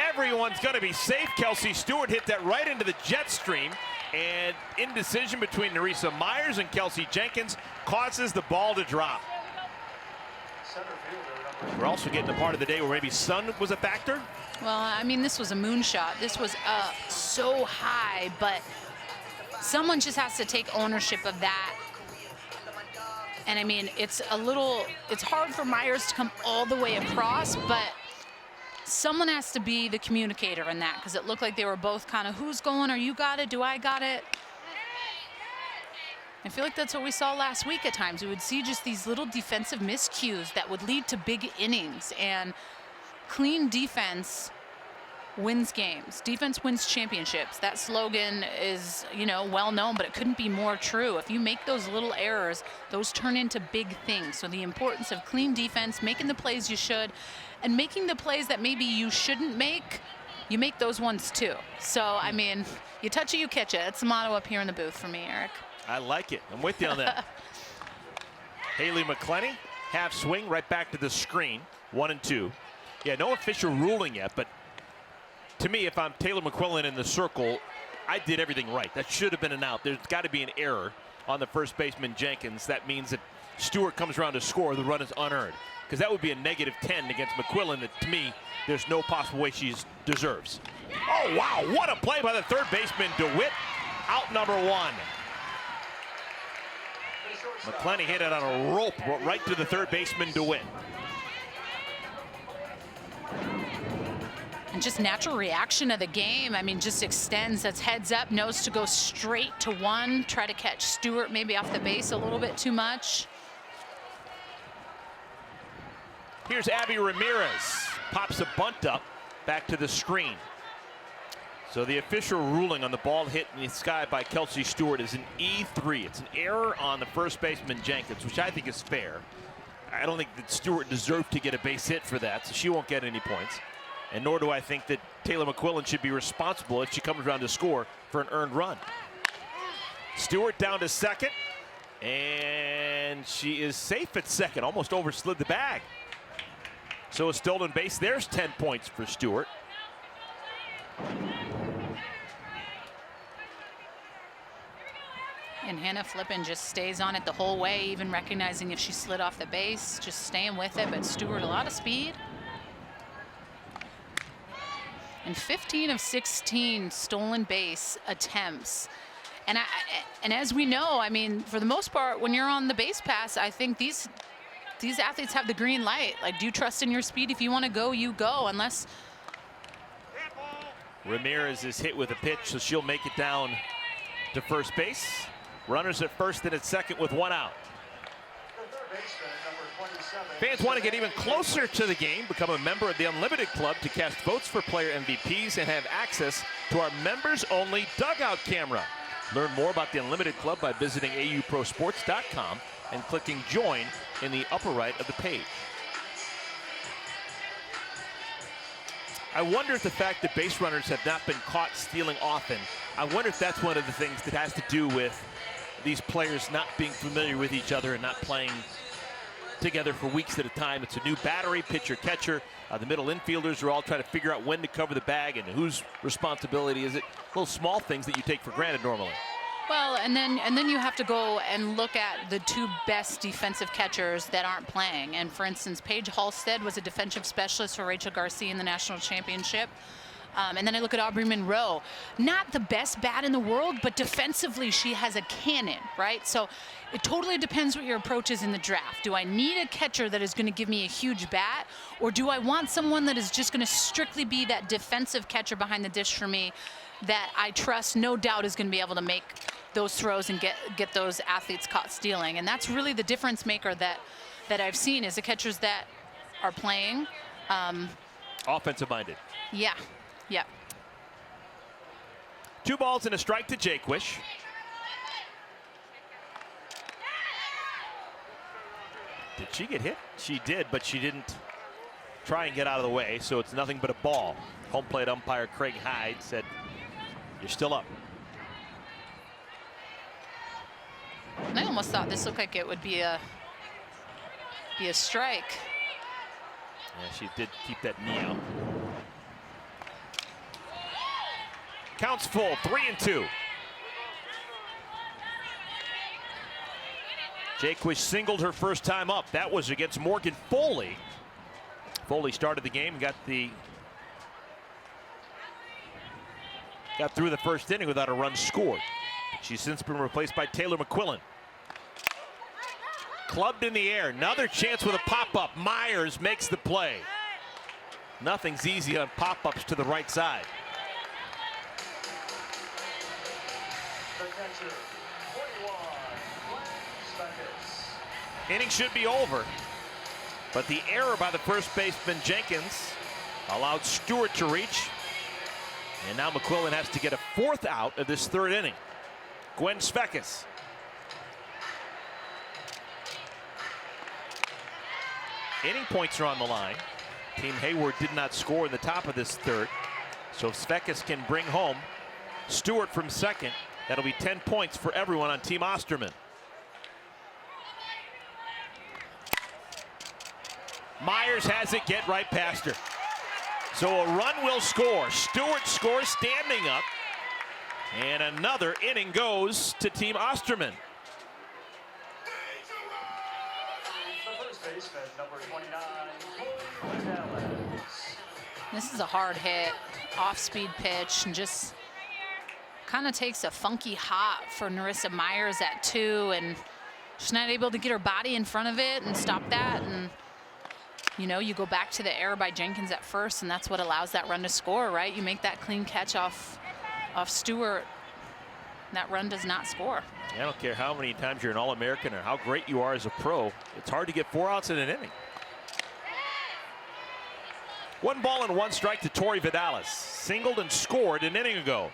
Everyone's going to be safe. Kelsey Stewart hit that right into the jet stream, and indecision between Nerissa Myers and Kelsey Jenkins causes the ball to drop. We're also getting the part of the day where maybe sun was a factor. Well, I mean, this was a moonshot. This was up so high, but someone just has to take ownership of that. And I mean, it's hard for Myers to come all the way across, but someone has to be the communicator in that, because it looked like they were both kind of, who's going, or you got it, do I got it? I feel like that's what we saw last week at times. We would see just these little defensive miscues that would lead to big innings, and clean defense wins games. Defense wins championships. That slogan is, you know, well known, but it couldn't be more true. If you make those little errors, those turn into big things. So the importance of clean defense, making the plays you should, and making the plays that maybe you shouldn't make, you make those ones too. So, I mean, you touch it, you catch it. That's the motto up here in the booth for me, Eric. I like it. I'm with you on that. Haley McClenny, half swing, right back to the screen. 1-2. Yeah, no official ruling yet, but To me, if I'm Taylor McQuillan in the circle, I did everything right. That should have been an out. There's got to be an error on the first baseman, Jenkins. That means that Stewart comes around to score. The run is unearned. Because that would be a -10 against McQuillan that, to me, there's no possible way she deserves. Oh, wow. What a play by the third baseman, DeWitt. Out number 1. McClenny hit it on a rope right to the third baseman, DeWitt. And just natural reaction of the game. I mean, just extends. That's heads up, knows to go straight to 1. Try to catch Stewart maybe off the base a little bit too much. Here's Abby Ramirez. Pops a bunt up back to the screen. So the official ruling on the ball hit in the sky by Kelsey Stewart is an E3. It's an error on the first baseman, Jenkins, which I think is fair. I don't think that Stewart deserved to get a base hit for that, so she won't get any points. And nor do I think that Taylor McQuillan should be responsible if she comes around to score for an earned run. Stewart down to second, and she is safe at second. Almost overslid the bag. So a stolen base. There's 10 points for Stewart. And Hannah Flippin just stays on it the whole way, even recognizing if she slid off the base, just staying with it. But Stewart, a lot of speed. And 15 of 16 stolen base attempts. And as we know, I mean, for the most part, when you're on the base pass, I think these athletes have the green light. Like, do you trust in your speed? If you want to go, you go, unless... Ramirez is hit with a pitch, so she'll make it down to first base. Runners at first and at second with 1 out. Fans want to get even closer to the game. Become a member of the Unlimited Club to cast votes for player MVPs and have access to our members-only dugout camera. Learn more about the Unlimited Club by visiting auprosports.com and clicking join in the upper right of the page. I wonder if the fact that base runners have not been caught stealing often, I wonder if that's one of the things that has to do with these players not being familiar with each other and not playing together for weeks at a time. It's a new battery, pitcher, catcher. The middle infielders are all trying to figure out when to cover the bag and whose responsibility is it. Little small things that you take for granted normally. Well, and then you have to go and look at the 2 best defensive catchers that aren't playing. And for instance, Paige Halstead was a defensive specialist for Rachel Garcia in the national championship. And then I look at Aubrey Monroe, not the best bat in the world, but defensively she has a cannon, right? So it totally depends what your approach is in the draft. Do I need a catcher that is going to give me a huge bat, or do I want someone that is just going to strictly be that defensive catcher behind the dish for me that I trust, no doubt, is going to be able to make those throws and get those athletes caught stealing? And that's really the difference maker that I've seen, is the catchers that are playing. Offensive minded. Yeah. Yeah. 2 balls and a strike to Jaquish. Did she get hit? She did, but she didn't try and get out of the way, so it's nothing but a ball. Home plate umpire Craig Hyde said, "You're still up." And I almost thought this looked like it would be a strike. Yeah, she did keep that knee out. Counts full, 3-2. Jaquish singled her first time up. That was against Morgan Foley. Foley started the game, got through the first inning without a run scored. She's since been replaced by Taylor McQuillan. Clubbed in the air, another chance with a pop-up. Myers makes the play. Nothing's easy on pop-ups to the right side. Inning should be over, but the error by the first baseman Jenkins allowed Stewart to reach, and now McQuillan has to get a 4th out of this 3rd inning. Gwen Svekis. Inning points are on the line. Team Hayward did not score in the top of this 3rd, so if Svekis can bring home Stewart from second, that'll be 10 points for everyone on Team Osterman. Myers has it, get right past her. So a run will score. Stewart scores standing up. And another inning goes to Team Osterman. This is a hard hit, off-speed pitch, and just kind of takes a funky hop for Narissa Myers at 2, and she's not able to get her body in front of it and stop that. And you know, you go back to the error by Jenkins at first, and that's what allows that run to score, right? You make that clean catch off Stewart, that run does not score. I don't care how many times you're an All-American or how great you are as a pro, it's hard to get 4 outs in an inning. 1 ball and 1 strike to Tori Vidalis. Singled and scored an inning ago.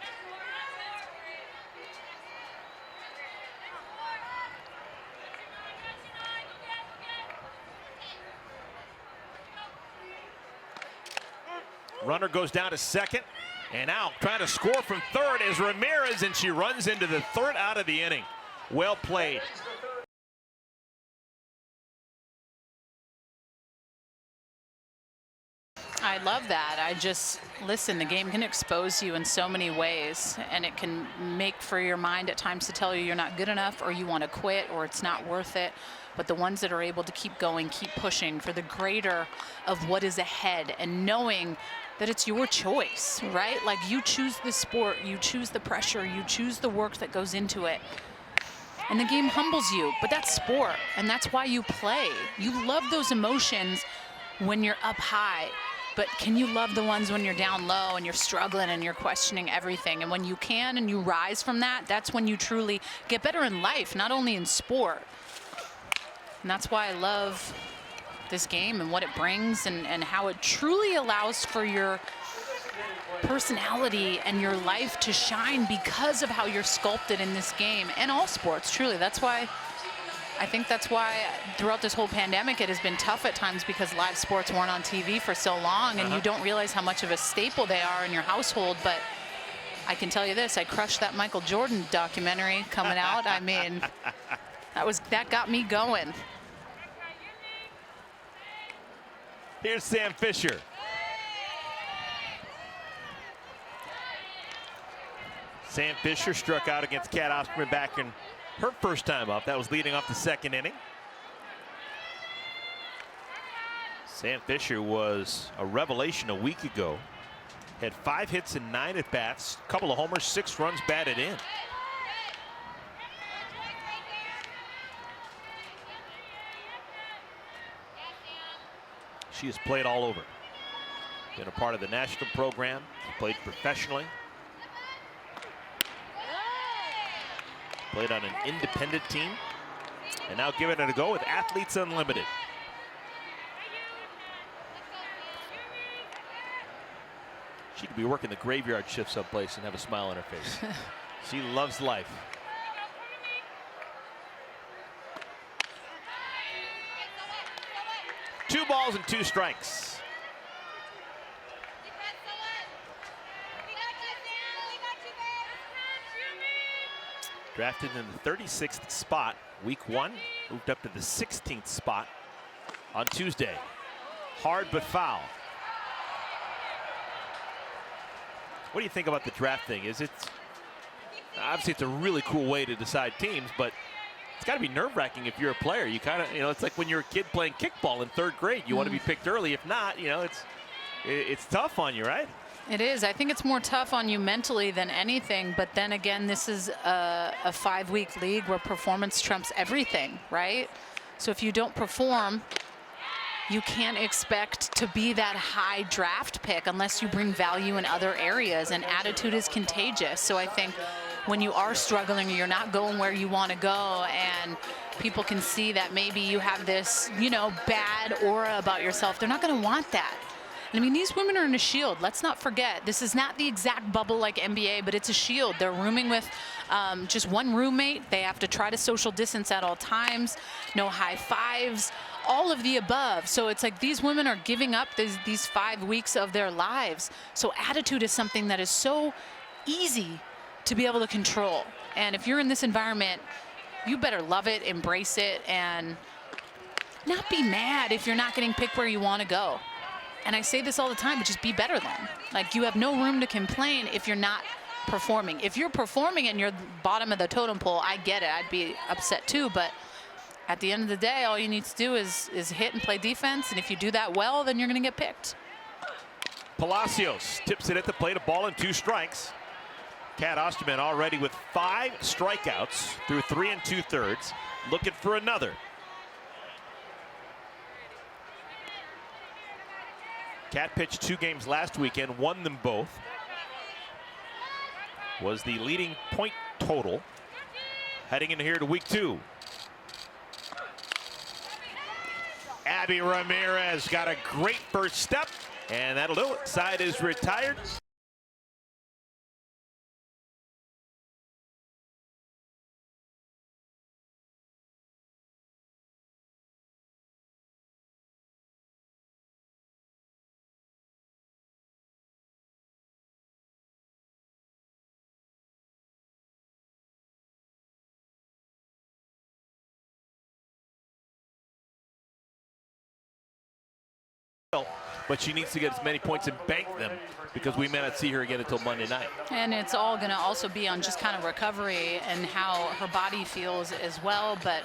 Runner goes down to second, and out trying to score from third is Ramirez, and she runs into the third out of the inning. Well played. I love that. Listen, the game can expose you in so many ways, and it can make for your mind at times to tell you you're not good enough, or you want to quit, or it's not worth it. But the ones that are able to keep going, keep pushing for the greater of what is ahead, and knowing that it's your choice, right? Like, you choose the sport, you choose the pressure, you choose the work that goes into it. And the game humbles you, but that's sport, and that's why you play. You love those emotions when you're up high, but can you love the ones when you're down low and you're struggling and you're questioning everything? And when you can and you rise from that, that's when you truly get better in life, not only in sport. And that's why I love this game and what it brings, and how it truly allows for your personality and your life to shine because of how you're sculpted in this game and all sports, truly. That's why throughout this whole pandemic it has been tough at times, because live sports weren't on TV for so long, and you don't realize how much of a staple they are in your household. But I can tell you this, I crushed that Michael Jordan documentary coming out. I mean, that got me going. Here's Sam Fisher. Sam Fisher struck out against Kat Osterman back in her first time up. That was leading off the second inning. Sam Fisher was a revelation a week ago. Had 5 hits and 9 at-bats, a couple of homers, 6 runs batted in. She has played all over. Been a part of the national program, played professionally. Played on an independent team, and now giving it a go with Athletes Unlimited. She could be working the graveyard shift someplace and have a smile on her face. She loves life. Two balls and 2 strikes. Drafted in the 36th spot, week 1, moved up to the 16th spot on Tuesday. Hard but foul. What do you think about the draft thing? Obviously it's a really cool way to decide teams, but it's got to be nerve-wracking if you're a player. You kind of, it's like when you're a kid playing kickball in 3rd grade. You want to be picked early. If not, it's tough on you, right? It is. I think it's more tough on you mentally than anything. But then again, this is a 5-week league where performance trumps everything, right? So if you don't perform, you can't expect to be that high draft pick unless you bring value in other areas. And attitude is contagious. So I think when you are struggling, you're not going where you want to go, and people can see that maybe you have this, bad aura about yourself, they're not going to want that. I mean, these women are in a shield. Let's not forget, this is not the exact bubble like NBA, but it's a shield. They're rooming with just one roommate. They have to try to social distance at all times. No high fives, all of the above. So it's like these women are giving up these 5 weeks of their lives. So attitude is something that is so easy to be able to control. And if you're in this environment, you better love it, embrace it, and not be mad if you're not getting picked where you want to go. And I say this all the time, but just be better than. Like, you have no room to complain if you're not performing. If you're performing and you're bottom of the totem pole, I get it. I'd be upset too, but at the end of the day, all you need to do is hit and play defense, and if you do that well, then you're going to get picked. Palacios tips it at the plate, a ball and 2 strikes. Kat Osterman already with 5 strikeouts through 3 2/3, looking for another. Kat pitched 2 games last weekend, won them both. Was the leading point total heading in here to week 2. Abby Ramirez got a great first step, and that'll do it. Side is retired. But she needs to get as many points and bank them, because we may not see her again until Monday night. And it's all going to also be on just kind of recovery and how her body feels as well. But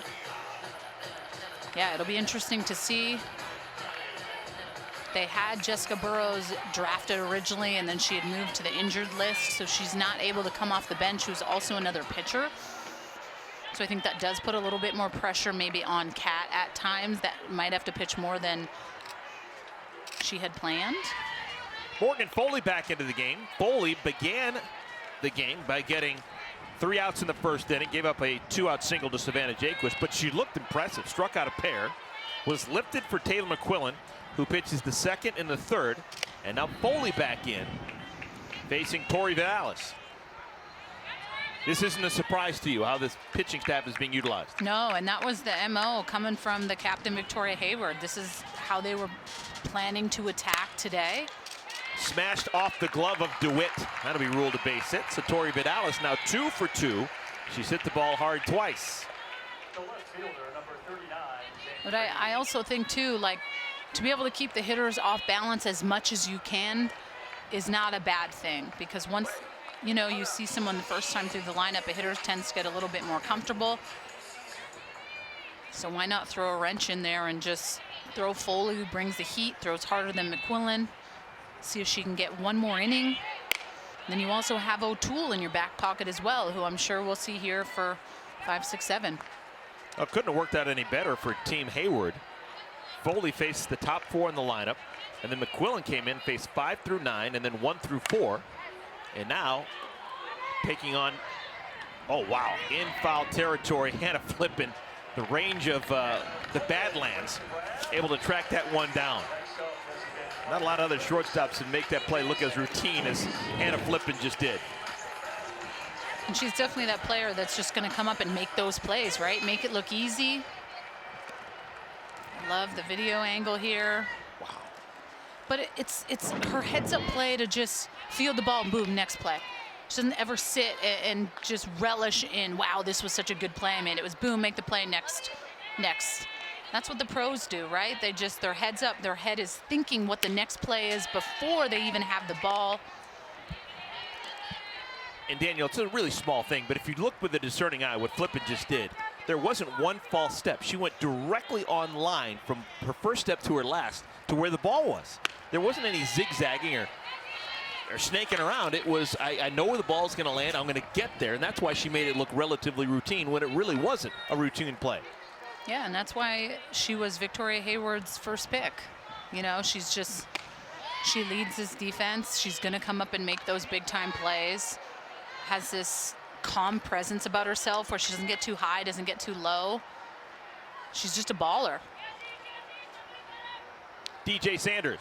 yeah, it'll be interesting to see. They had Jessica Burrows drafted originally, and then she had moved to the injured list, so she's not able to come off the bench, who's also another pitcher. So I think that does put a little bit more pressure maybe on Kat at times, that might have to pitch more than she had planned. Morgan Foley back into the game. Foley began the game by getting 3 outs in the first inning, gave up a 2-out single to Savannah Jaquist, but she looked impressive, struck out a pair, was lifted for Taylor McQuillan, who pitches the second and the third, and now Foley back in, facing Tori Vidalis. This isn't a surprise to you how this pitching staff is being utilized. No, and that was the MO coming from the captain, Victoria Hayward. This is how they were planning to attack today. Smashed off the glove of DeWitt. That'll be ruled a base hit. So Tori Vidalis now 2 for 2. She's hit the ball hard twice. But I also think too, like, to be able to keep the hitters off balance as much as you can is not a bad thing, because once you see someone the first time through the lineup, a hitter tends to get a little bit more comfortable. So why not throw a wrench in there and just throw Foley, who brings the heat, throws harder than McQuillan. See if she can get one more inning. Then you also have O'Toole in your back pocket as well, who I'm sure we'll see here for 5, 6, 7. Well, couldn't have worked out any better for Team Hayward. Foley faced the top 4 in the lineup, and then McQuillan came in, faced 5 through 9, and then 1 through 4. And now taking on, oh wow, in foul territory, Hannah Flippin, the range of the Badlands, able to track that one down. Not a lot of other shortstops can make that play look as routine as Hannah Flippin just did. And she's definitely that player that's just going to come up and make those plays, right? Make it look easy. Love the video angle here. Wow. But it's her heads-up play to just field the ball and boom, next play. She doesn't ever sit and just relish in, wow, this was such a good play I made. It was boom, make the play, next. That's what the pros do, right? They just, their head's up, their head is thinking what the next play is before they even have the ball. And Daniel, it's a really small thing, but if you look with a discerning eye, what Flippin just did, there wasn't one false step. She went directly on line from her first step to her last to where the ball was. There wasn't any zigzagging or snaking around. It was, I know where the ball's going to land, I'm going to get there, and that's why she made it look relatively routine when it really wasn't a routine play. Yeah, and that's why she was Victoria Hayward's first pick. She leads this defense. She's going to come up and make those big-time plays. Has this calm presence about herself where she doesn't get too high, doesn't get too low. She's just a baller. DJ Sanders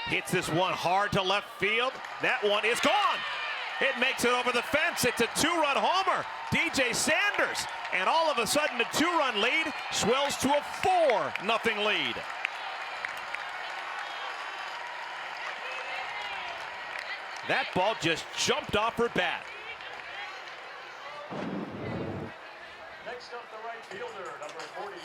hits this one hard to left field. That one is gone. It makes it over the fence. It's a 2-run homer. DJ Sanders. And all of a sudden, the 2-run lead swells to a 4-0 lead. That ball just jumped off her bat.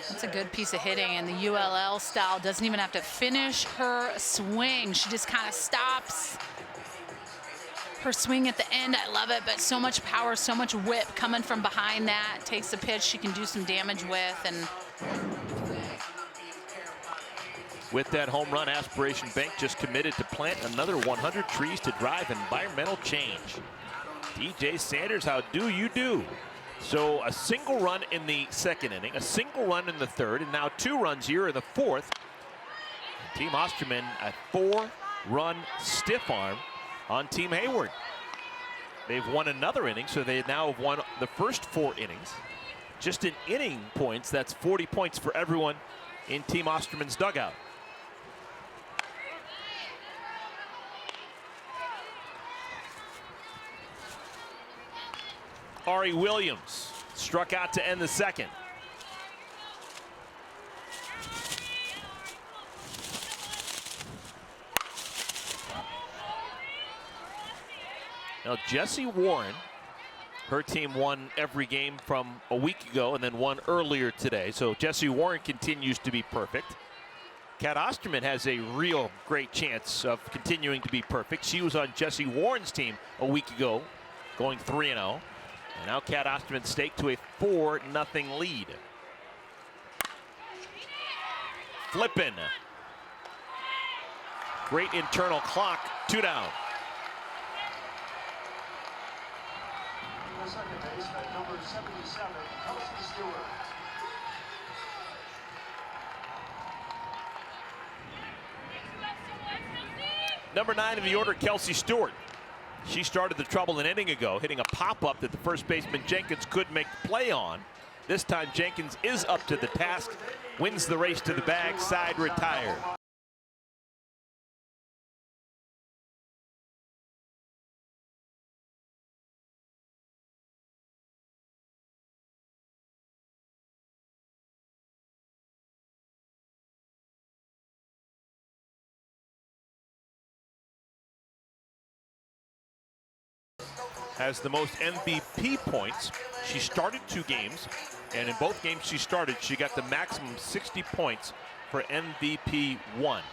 That's a good piece of hitting, and the ULL style doesn't even have to finish her swing. She just kind of stops her swing at the end. I love it, but so much power, so much whip coming from behind that. Takes a pitch she can do some damage with. And with that home run, Aspiration Bank just committed to plant another 100 trees to drive environmental change. DJ Sanders, how do you do? So a single run in the second inning, a single run in the third, and now 2 runs here in the fourth. Team Osterman, a 4-run stiff arm on Team Hayward. They've won another inning, so they now have won the first 4 innings. Just in inning points, that's 40 points for everyone in Team Osterman's dugout. Ari Williams struck out to end the second. Now Jessie Warren, her team won every game from a week ago and then won earlier today. So Jessie Warren continues to be perfect. Kat Osterman has a real great chance of continuing to be perfect. She was on Jessie Warren's team a week ago, going 3-0. And now Kat Osterman staked to a 4-0 lead. Flippin'. Great internal clock, 2 down. Second baseman, number 77, Kelsey Stewart. Number 9 in the order, Kelsey Stewart. She started the trouble an inning ago, hitting a pop-up that the first baseman Jenkins couldn't make the play on. This time Jenkins is up to the task, wins the race to the bag, side retired. Has the most MVP points. She started 2 games, and in both games she started, she got the maximum 60 points for MVP 1.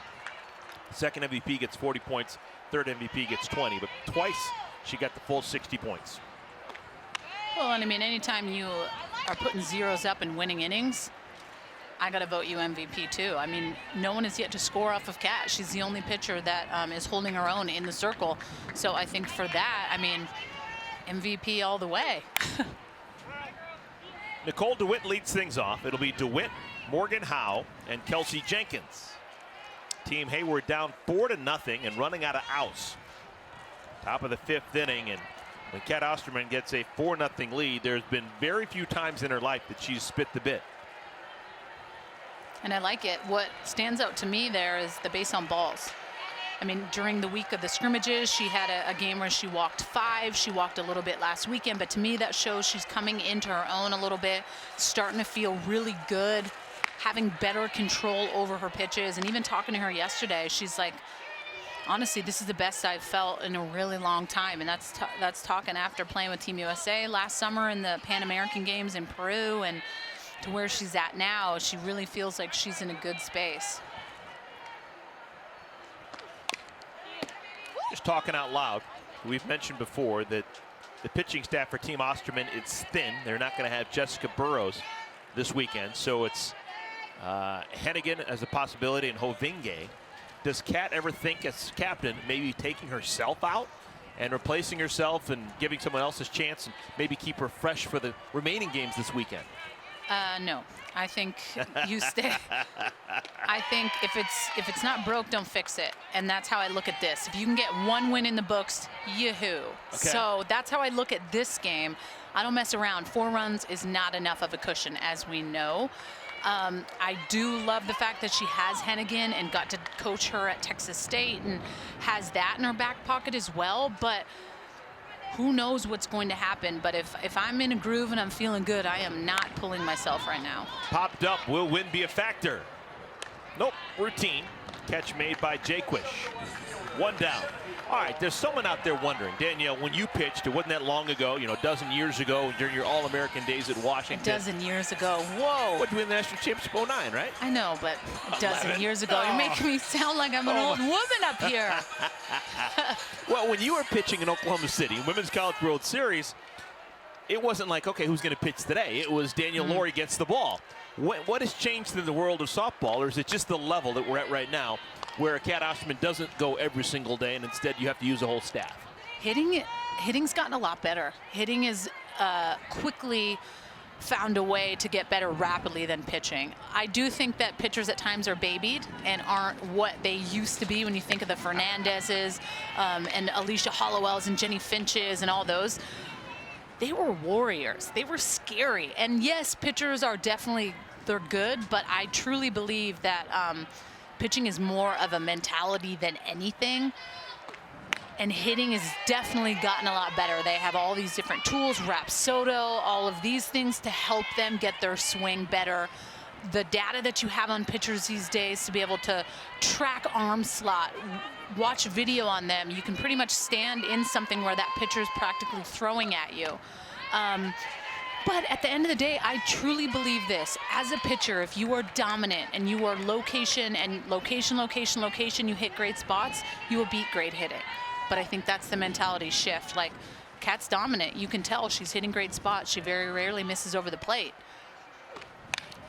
Second MVP gets 40 points, third MVP gets 20, but twice she got the full 60 points. well, and I mean, anytime you are putting zeros up and winning innings, I got to vote you MVP too. I mean, no one has yet to score off of Kat. She's the only pitcher that is holding her own in the circle. So I think for that, I mean, MVP all the way. Nicole DeWitt leads things off. It'll be DeWitt, Morgan Howe, and Kelsey Jenkins. Team Hayward down 4-0 and running out of outs. Top of the 5th inning, and when Kat Osterman gets a 4-0 lead, there's been very few times in her life that she's spit the bit. And I like it. What stands out to me there is the base on balls. I mean, during the week of the scrimmages, she had a game where she walked 5. She walked a little bit last weekend, but to me that shows she's coming into her own a little bit, starting to feel really good, having better control over her pitches. And even talking to her yesterday, she's like, honestly, this is the best I've felt in a really long time. And that's talking after playing with Team USA last summer in the Pan American Games in Peru, and to where she's at now, she really feels like she's in a good space. Just talking out loud, we've mentioned before that the pitching staff for Team Osterman is thin. They're not going to have Jessica Burrows this weekend, so it's Hennigan as a possibility and Hovinge. Does Kat ever think, as captain, maybe taking herself out and replacing herself and giving someone else a chance and maybe keep her fresh for the remaining games this weekend? No, I think you stay. I think if it's not broke, don't fix it. And that's how I look at this. If you can get 1 win in the books, yoo-hoo. Okay. So that's how I look at this game. I don't mess around. 4 runs is not enough of a cushion, as we know. I do love the fact that she has Hennigan and got to coach her at Texas State and has that in her back pocket as well. But who knows what's going to happen. But if I'm in a groove and I'm feeling good, I am not pulling myself right now. Popped up. Will win be a factor? Nope. Routine. Catch made by Jaquish. One down. All right, there's someone out there wondering, Danielle, when you pitched, it wasn't that long ago, you know, a dozen years ago during your All-American days at Washington. A dozen years ago. Whoa. What, you win the national championship 09, right? I know, but a dozen 11. years ago. You're making me sound like I'm an old woman up here. Well, when you were pitching in Oklahoma City, Women's College World Series, it wasn't like, okay, who's going to pitch today? It was Danielle Laurie gets the ball. What has changed in the world of softball, or is it just the level that we're at right now, where Kat Osterman doesn't go every single day, and instead you have to use a whole staff? Hitting's gotten a lot better. Hitting is quickly found a way to get better rapidly than pitching. I do think that pitchers at times are babied and aren't what they used to be when you think of the Fernandezes and Alicia Hollowells and Jenny Finches and all those. They were warriors. They were scary. And yes, pitchers are definitely, they're good, but I truly believe that pitching is more of a mentality than anything. And hitting has definitely gotten a lot better. They have all these different tools, Rapsodo, all of these things to help them get their swing better. The data that you have on pitchers these days to be able to track arm slot, watch video on them, you can pretty much stand in something where that pitcher is practically throwing at you. But at the end of the day, I truly believe this. As a pitcher, if you are dominant and you are location, you hit great spots, you will beat great hitting. But I think that's the mentality shift. Like, Kat's dominant. You can tell she's hitting great spots. She very rarely misses over the plate.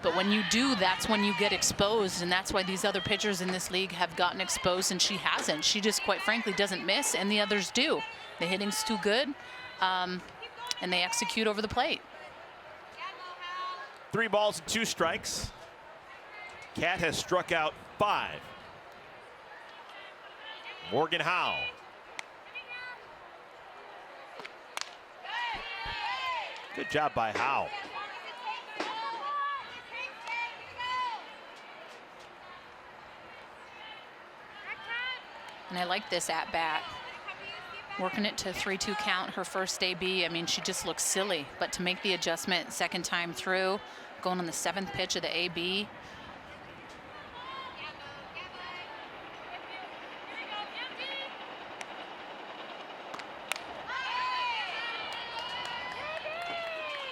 But when you do, that's when you get exposed, and that's why these other pitchers in this league have gotten exposed, and she hasn't. She just, quite frankly, doesn't miss, and the others do. The hitting's too good, and they execute over the plate. 3 balls and 2 strikes. Kat has struck out 5. Morgan Howe. Good job by Howe. And I like this at bat. Working it to 3-2 count, her first AB. I mean, she just looks silly. But to make the adjustment second time through, going on the 7th pitch of the AB.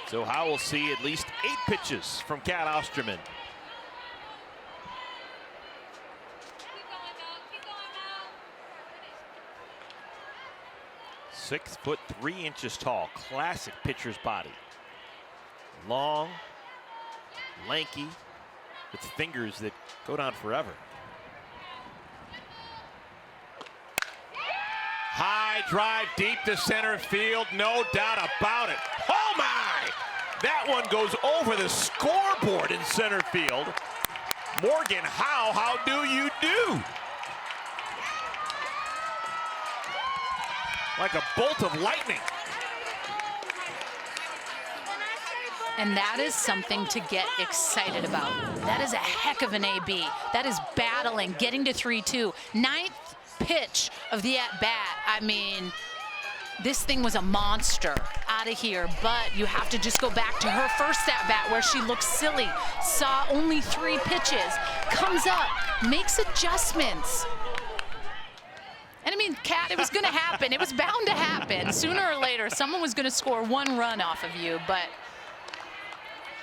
So Howe will see at least 8 pitches from Kat Osterman. 6'3" tall, classic pitcher's body. Long, lanky, with fingers that go down forever. High drive deep to center field, no doubt about it. Oh my! That one goes over the scoreboard in center field. Morgan Howe, how do you do? Like a bolt of lightning. And that is something to get excited about. That is a heck of an AB. That is battling, getting to 3-2. 9th pitch of the at-bat. I mean, this thing was a monster out of here, but you have to just go back to her first at-bat where she looked silly, saw only 3 pitches, comes up, makes adjustments. And I mean, Kat, it was going to happen. It was bound to happen. Sooner or later, someone was going to score 1 run off of you, but...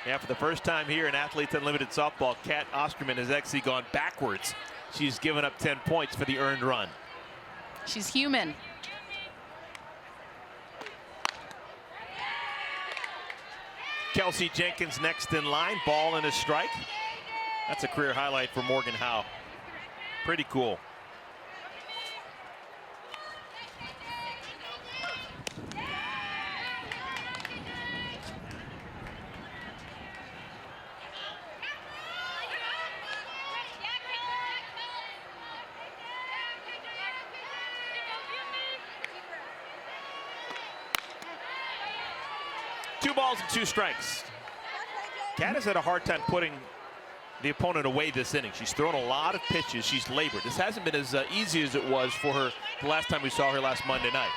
Yeah, for the first time here in Athletes Unlimited Softball, Kat Osterman has actually gone backwards. She's given up 10 points for the earned run. She's human. Kelsey Jenkins next in line, ball and a strike. That's a career highlight for Morgan Howe. Pretty cool. Two balls and 2 strikes. Kat has had a hard time putting the opponent away this inning. She's thrown a lot of pitches. She's labored. This hasn't been as easy as it was for her the last time we saw her last Monday night.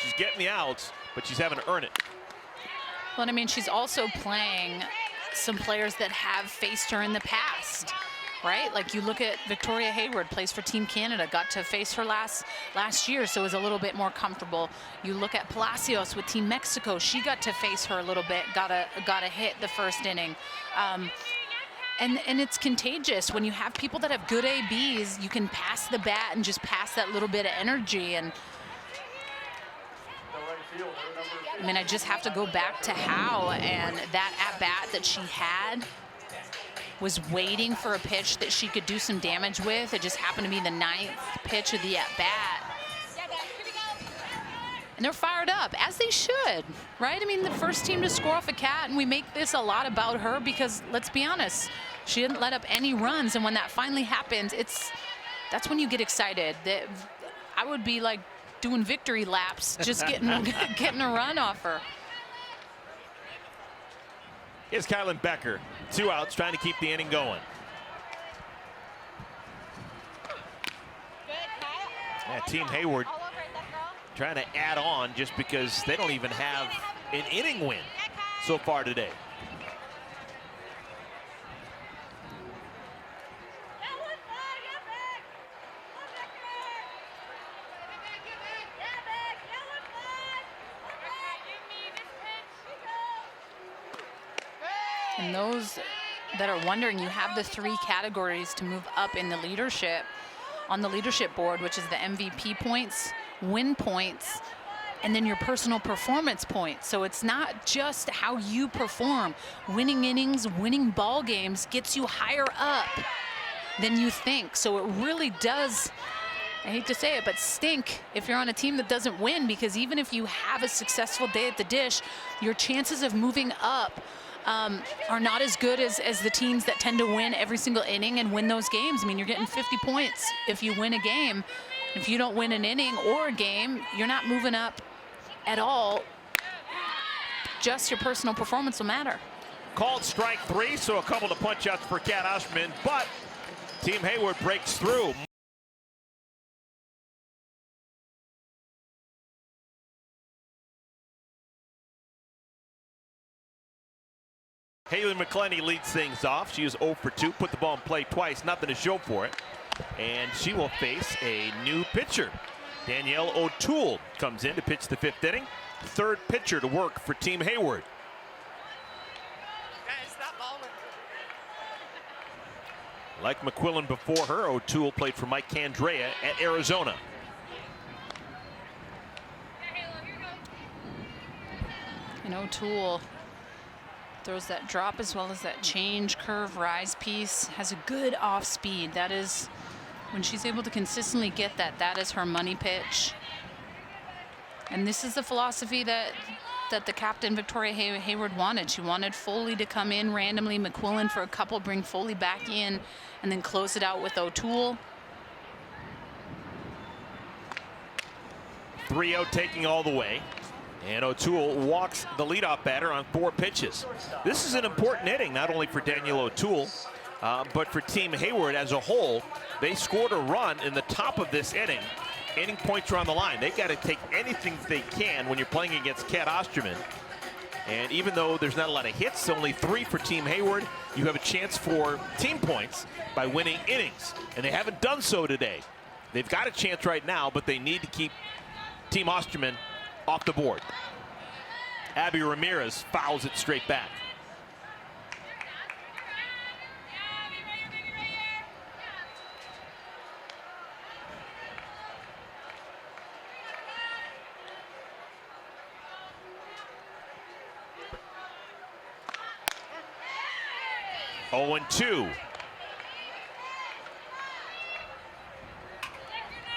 She's getting the outs, but she's having to earn it. Well, and I mean, she's also playing some players that have faced her in the past. right? Like you look at Victoria Hayward, plays for Team Canada, got to face her last year, so is a little bit more comfortable. You look at Palacios with Team Mexico, she got to face her a little bit, got a hit the first inning. And it's contagious when you have people that have good ABs. You can pass the bat and just pass that little bit of energy. And I mean, I just have to go back to Howe, and that at bat that she had was waiting for a pitch that she could do some damage with. It just happened to be the 9th pitch of the at bat. And they're fired up, as they should, right? I mean, the first team to score off a cat, and we make this a lot about her because, let's be honest, she didn't let up any runs. And when that finally happens, that's when you get excited. I would be like doing victory laps, just getting a run off her. Here's Kylan Becker, 2 outs, trying to keep the inning going. Yeah, Team Hayward trying to add on just because they don't even have an inning win so far today. And those that are wondering, you have the 3 categories to move up in the leadership, on the leadership board, which is the MVP points, win points, and then your personal performance points. So it's not just how you perform. Winning innings, winning ball games gets you higher up than you think. So it really does, I hate to say it, but stink if you're on a team that doesn't win, because even if you have a successful day at the dish, your chances of moving up are not as good as the teams that tend to win every single inning and win those games. I mean, you're getting 50 points if you win a game. If you don't win an inning or a game, you're not moving up at all. Just your personal performance will matter. Called strike 3, so a couple of punch outs for Kat Osterman, but Team Hayward breaks through. Haley McClenny leads things off. She is 0 for 2, put the ball in play twice, nothing to show for it. And she will face a new pitcher. Danielle O'Toole comes in to pitch the 5th inning. 3rd pitcher to work for Team Hayward. Like McQuillan before her, O'Toole played for Mike Candrea at Arizona. And O'Toole throws that drop as well as that change, curve, rise piece, has a good off speed. That is, when she's able to consistently get that, that is her money pitch. And this is the philosophy that the captain, Victoria Hayward, wanted. She wanted Foley to come in randomly, McQuillan for a couple, bring Foley back in, and then close it out with O'Toole. 3-0 taking all the way. And O'Toole walks the leadoff batter on 4 pitches. This is an important inning, not only for Danielle O'Toole, but for Team Hayward as a whole. They scored a run in the top of this inning. Inning points are on the line. They've got to take anything they can when you're playing against Kat Osterman. And even though there's not a lot of hits, only 3 for Team Hayward, you have a chance for team points by winning innings. And they haven't done so today. They've got a chance right now, but they need to keep Team Osterman off the board. Abby Ramirez fouls it straight back. Oh, 0-2.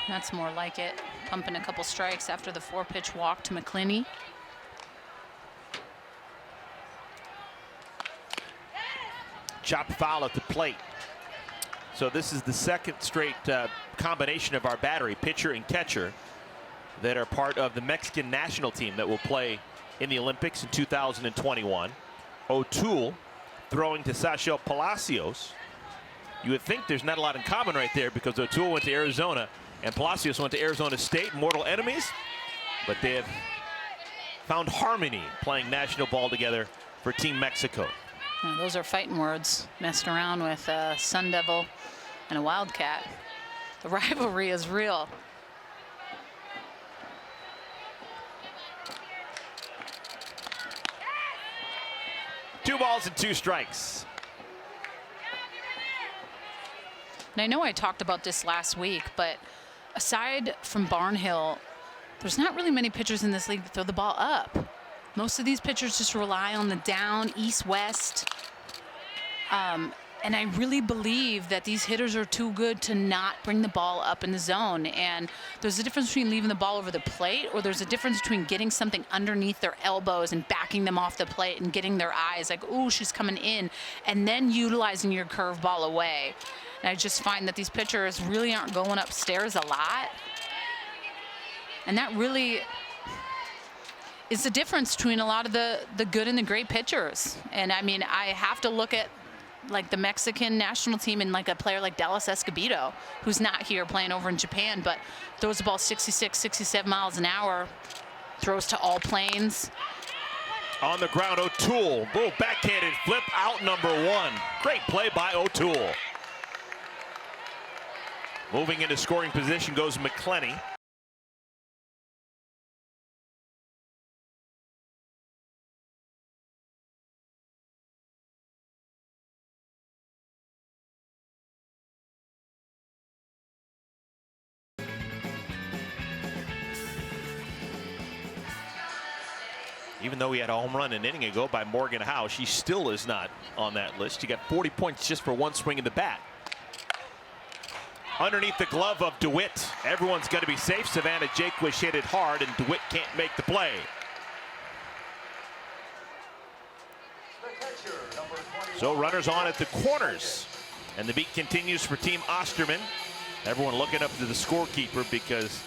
That's more like it. Pumping a couple strikes after the 4-pitch walk to McClenny. Chopped foul at the plate. So this is the 2nd straight combination of our battery, pitcher and catcher, that are part of the Mexican national team that will play in the Olympics in 2021. O'Toole throwing to Sachel Palacios. You would think there's not a lot in common right there because O'Toole went to Arizona and Palacios went to Arizona State, mortal enemies, but they have found harmony playing national ball together for Team Mexico. Now, those are fighting words, messing around with a Sun Devil and a Wildcat. The rivalry is real. Two balls and two strikes. And I know I talked about this last week, but aside from Barnhill, there's not really many pitchers in this league that throw the ball up. Most of these pitchers just rely on the down, east-west. And I really believe that these hitters are too good to not bring the ball up in the zone. And there's a difference between leaving the ball over the plate, or there's a difference between getting something underneath their elbows and backing them off the plate and getting their eyes like, ooh, she's coming in, and then utilizing your curveball away. And I just find that these pitchers really aren't going upstairs a lot. And that really is the difference between a lot of the good and the great pitchers. And I mean, I have to look at like the Mexican national team and like a player like Dallas Escobedo, who's not here playing over in Japan, but throws the ball 66, 67 miles an hour, throws to all planes. On the ground, O'Toole, little backhanded flip, out number one. Great play by O'Toole. Moving into scoring position goes McClenny. Even though he had a home run an inning ago by Morgan Howe, she still is not on that list. She got 40 points just for one swing of the bat. Underneath the glove of DeWitt. Everyone's got to be safe. Savannah Jaquish hit it hard, and DeWitt can't make the play. So runners on at the corners. And the beat continues for Team Osterman. Everyone looking up to the scorekeeper because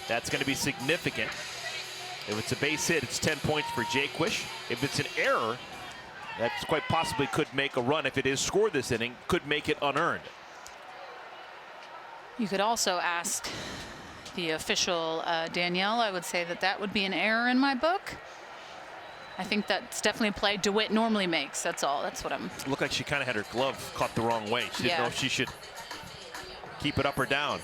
that's going to be significant. If it's a base hit, it's 10 points for Jaquish. If it's an error, that's quite possibly could make a run. If it is scored this inning, could make it unearned. You could also ask the official Danielle. I would say that that would be an error in my book. I think that's definitely a play DeWitt normally makes. That's all. That's what I'm. Looked like she kind of had her glove caught the wrong way. She didn't know if she should keep it up or down.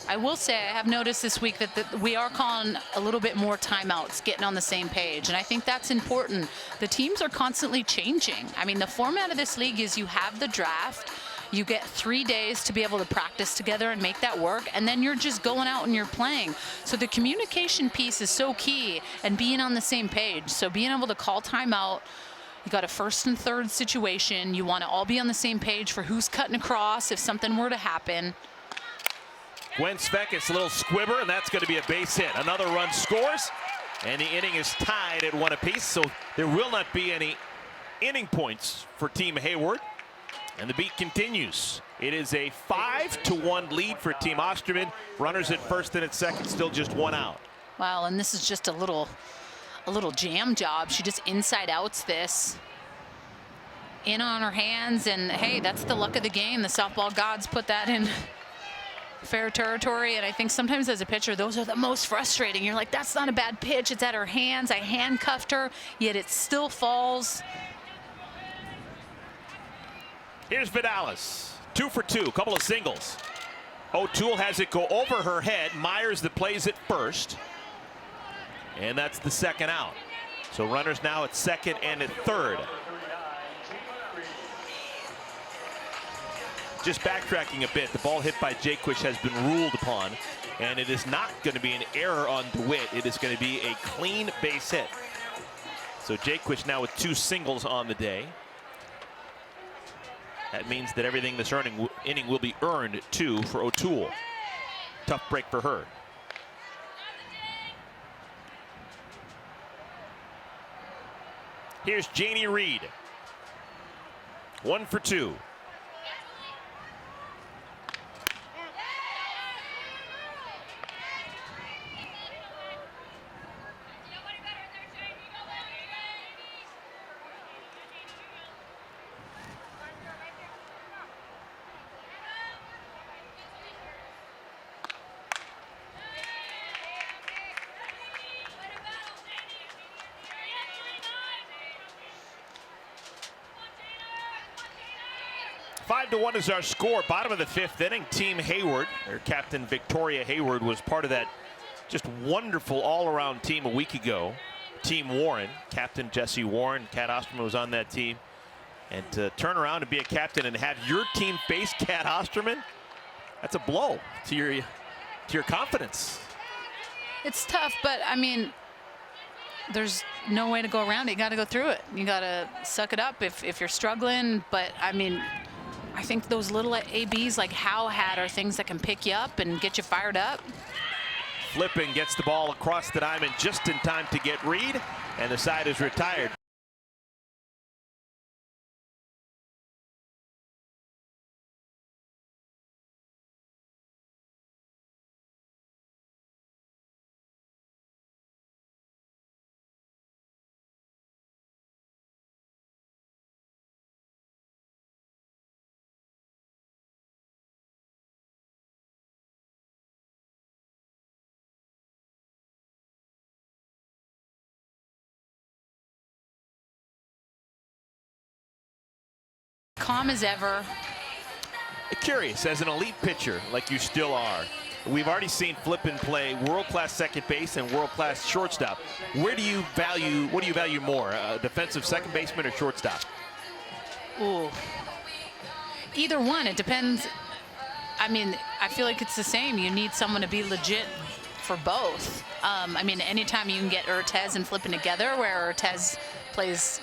I will say I have noticed this week that we are calling a little bit more timeouts, getting on the same page, and I think that's important. The teams are constantly changing. I mean, the format of this league is you have the draft, you get 3 days to be able to practice together and make that work, and then you're just going out and you're playing. So the communication piece is so key, and being on the same page. So being able to call timeout, you got a first and third situation, you want to all be on the same page for who's cutting across if something were to happen. Gwen Speck, it's a little squibber, and that's going to be a base hit. Another run scores, and the inning is tied at 1 apiece, so there will not be any inning points for Team Hayward. And the beat continues. It is a 5-1 lead for Team Osterman. Runners at first and at second, still just one out. Wow, and this is just a little jam job. She just inside outs this. In on her hands, and hey, that's the luck of the game. The softball gods put that in fair territory, and I think sometimes as a pitcher, those are the most frustrating. You're like, that's not a bad pitch. It's at her hands. I handcuffed her, yet it still falls. Here's Vidalis, 2 for 2, couple of singles. O'Toole has it go over her head. Myers that plays it first. And that's the second out. So runners now at second and at third. Just backtracking a bit, the ball hit by Jaquish has been ruled upon, and it is not going to be an error on DeWitt. It is going to be a clean base hit. So Jaquish now with 2 singles on the day. That means that everything this inning will be earned, too, for O'Toole. Tough break for her. Here's Janie Reed. 1 for 2. 5-1 is our score. Bottom of the 5th inning. Team Hayward, their captain Victoria Hayward, was part of that just wonderful all-around team a week ago. Team Warren, Captain Jesse Warren, Kat Osterman was on that team. And to turn around and be a captain and have your team face Kat Osterman, that's a blow to your confidence. It's tough, but I mean, there's no way to go around it. You got to go through it. You got to suck it up if you're struggling. But I mean, I think those little ABs like Howe had are things that can pick you up and get you fired up. Flippin gets the ball across the diamond just in time to get Reed, and the side is retired. Calm as ever. Curious, as an elite pitcher like you still are, we've already seen Flippin play world-class second base and world-class shortstop. What do you value more, a defensive second baseman or shortstop? Ooh. Either one, it depends. I mean, I feel like it's the same. You need someone to be legit for both. I mean, anytime you can get Urtez and Flippin together, where Urtez plays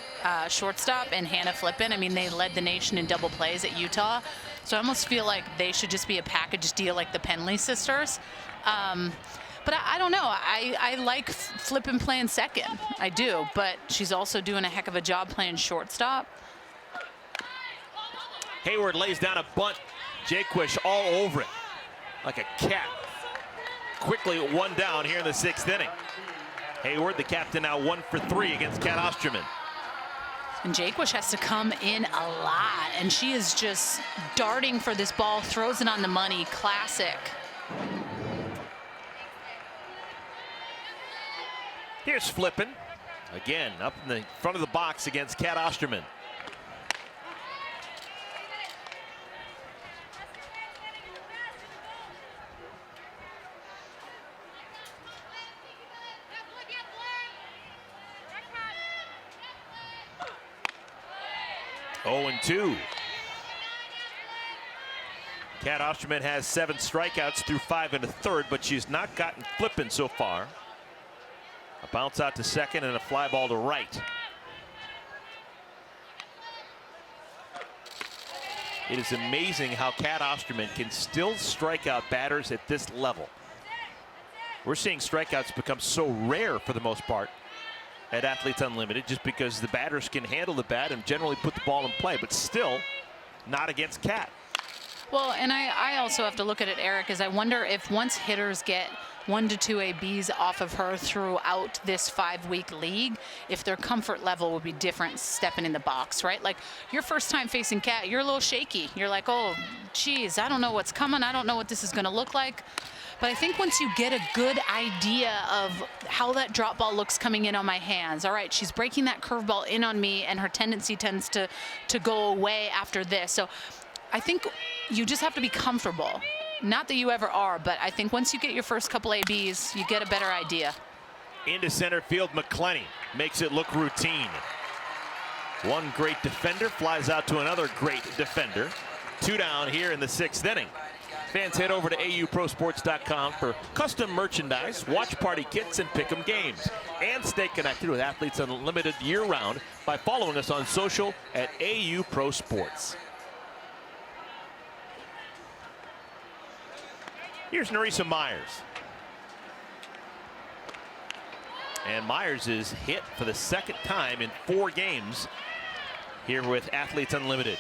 shortstop and Hannah Flippin, I mean, they led the nation in double plays at Utah. So I almost feel like they should just be a package deal like the Penley sisters. But I don't know. I like Flippin playing second. I do. But she's also doing a heck of a job playing shortstop. Hayward lays down a bunt. Jaquish all over it like a cat. Quickly 1 down here in the 6th inning. Hayward, the captain, now 1 for 3 against Kat Osterman. And Jaquish has to come in a lot, and she is just darting for this ball, throws it on the money. Classic. Here's Flippin, again up in the front of the box against Kat Osterman. Oh, 0-2. Kat Osterman has 7 strikeouts through 5 1/3, but she's not gotten Flippin so far. A bounce out to second and a fly ball to right. It is amazing how Kat Osterman can still strike out batters at this level. We're seeing strikeouts become so rare for the most part at Athletes Unlimited, just because the batters can handle the bat and generally put the ball in play, but still not against Kat. Well, and I also have to look at it, Eric, is I wonder if once hitters get 1 to 2 ABs off of her throughout this 5-week league, if their comfort level would be different stepping in the box, right? Like your first time facing Kat, you're a little shaky. You're like, oh, geez, I don't know what's coming. I don't know what this is going to look like. But I think once you get a good idea of how that drop ball looks coming in on my hands, all right, she's breaking that curveball in on me, and her tendency tends to go away after this. So I think you just have to be comfortable. Not that you ever are, but I think once you get your first couple ABs, you get a better idea. Into center field, McClenny makes it look routine. One great defender flies out to another great defender. 2 down here in the 6th inning. Fans, head over to auprosports.com for custom merchandise, watch party kits, and pick'em games. And stay connected with Athletes Unlimited year-round by following us on social at AU Pro Sports. Here's Nerissa Myers. And Myers is hit for the 2nd time in 4 games here with Athletes Unlimited.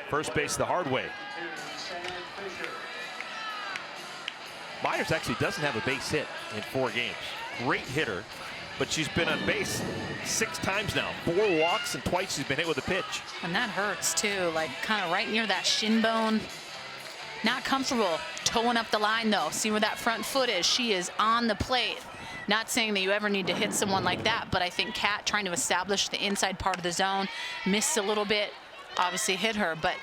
First base the hard way. Myers actually doesn't have a base hit in 4 games. Great hitter, but she's been on base 6 times now. 4 walks and twice she's been hit with a pitch. And that hurts too, like kind of right near that shin bone. Not comfortable towing up the line though. See where that front foot is. She is on the plate. Not saying that you ever need to hit someone like that, but I think Kat trying to establish the inside part of the zone, missed a little bit. obviously hit her, but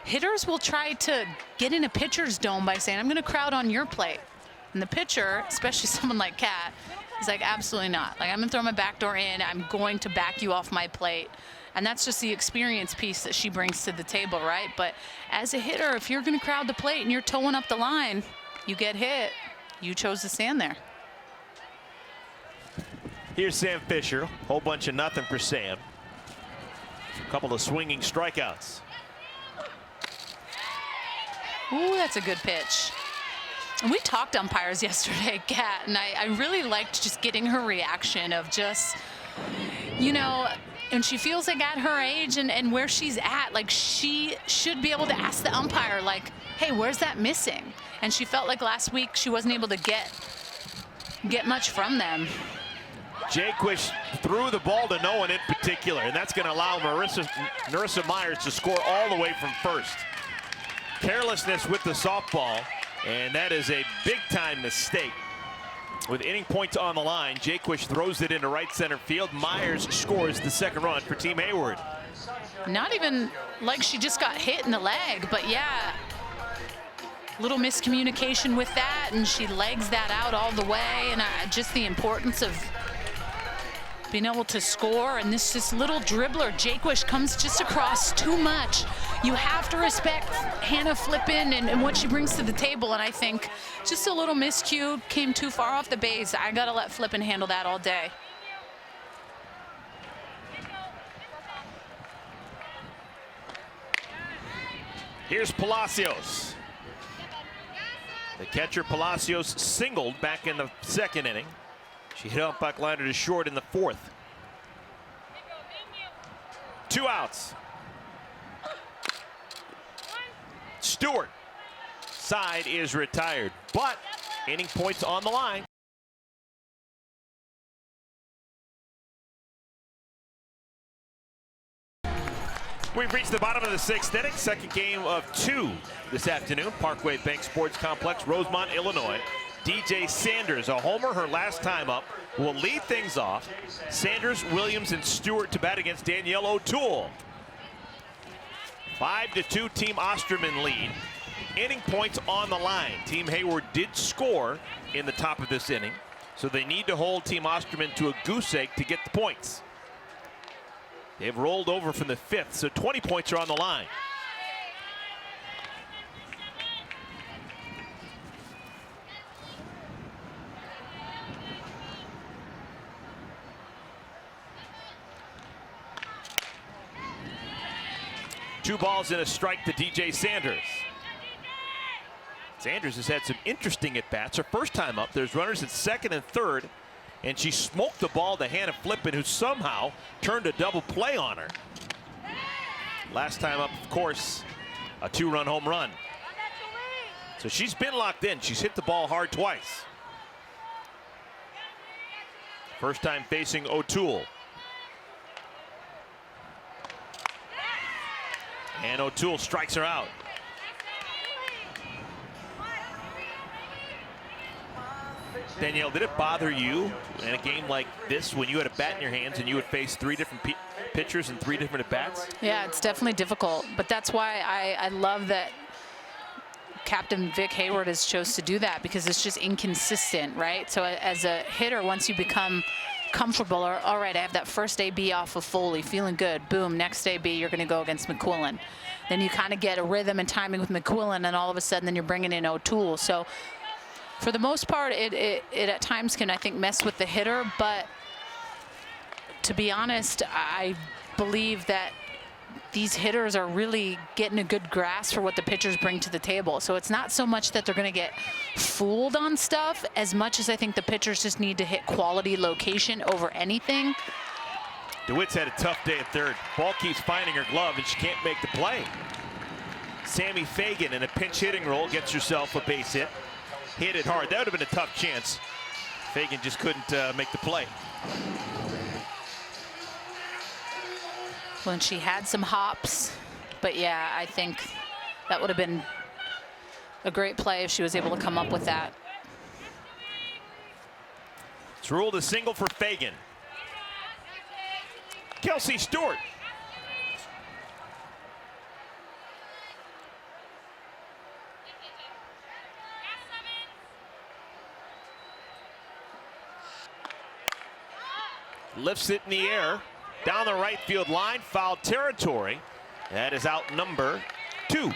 hitters will try to get in a pitcher's dome by saying, I'm going to crowd on your plate. And the pitcher, especially someone like Kat, is like, absolutely not. Like, I'm going to throw my back door in. I'm going to back you off my plate. And that's just the experience piece that she brings to the table, right? But as a hitter, if you're going to crowd the plate and you're towing up the line, you get hit. You chose to stand there. Here's Sam Fisher. Whole bunch of nothing for Sam. A couple of swinging strikeouts. Ooh, that's a good pitch. And we talked umpires yesterday, Kat, and I really liked just getting her reaction of just, you know, and she feels like at her age and where she's at, like she should be able to ask the umpire, like, hey, where's that missing? And she felt like last week she wasn't able to get much from them. Jaquish threw the ball to no one in particular, and that's going to allow Marissa Myers to score all the way from first. Carelessness with the softball, and that is a big-time mistake. With inning points on the line, Jaquish throws it into right center field. Myers scores the second run for Team Hayward. Not even like she just got hit in the leg, but yeah, little miscommunication with that, and she legs that out all the way, and just the importance of being able to score. And this little dribbler, Jaquish, comes just across too much. You have to respect Hannah Flippin and what she brings to the table, and I think just a little miscue, came too far off the base. I gotta let Flippin handle that all day. Here's Palacios. The catcher Palacios singled back in the second inning. She hit up backliner to short in the fourth. 2 outs. Stewart. Side is retired, but inning points on the line. We've reached the bottom of the 6th inning, second game of 2 this afternoon. Parkway Bank Sports Complex, Rosemont, Illinois. DJ Sanders, a homer her last time up, will lead things off. Sanders, Williams, and Stewart to bat against Danielle O'Toole. 5-2 Team Osterman lead. Inning points on the line. Team Hayward did score in the top of this inning, so they need to hold Team Osterman to a goose egg to get the points. They've rolled over from the 5th, so 20 points are on the line. Two balls and a strike to DJ Sanders. Sanders has had some interesting at-bats. Her first time up, there's runners at second and third, and she smoked the ball to Hannah Flippin, who somehow turned a double play on her. Last time up, of course, a 2-run home run. So she's been locked in. She's hit the ball hard twice. First time facing O'Toole. And O'Toole strikes her out. Danielle, did it bother you in a game like this when you had a bat in your hands and you would face 3 different pitchers and 3 different at-bats? Yeah, it's definitely difficult, but that's why I love that Captain Vic Hayward has chose to do that, because it's just inconsistent, right? So as a hitter, once you become comfortable, or all right, I have that first AB off of Foley, feeling good, boom, next AB you're going to go against McQuillan. Then you kind of get a rhythm and timing with McQuillan, and all of a sudden then you're bringing in O'Toole. So for the most part, it at times can, I think, mess with the hitter, but to be honest, I believe that these hitters are really getting a good grasp for what the pitchers bring to the table. So it's not so much that they're going to get fooled on stuff as much as I think the pitchers just need to hit quality location over anything. DeWitt's had a tough day at third. Ball keeps finding her glove, and she can't make the play. Sammy Fagan in a pinch hitting role gets herself a base hit. Hit it hard. That would have been a tough chance. Fagan just couldn't make the play. When she had some hops, but yeah, I think that would have been a great play if she was able to come up with that. It's ruled a single for Fagan. Kelsey Stewart. lifts it in the air down the right field line, foul territory. That is out number 2.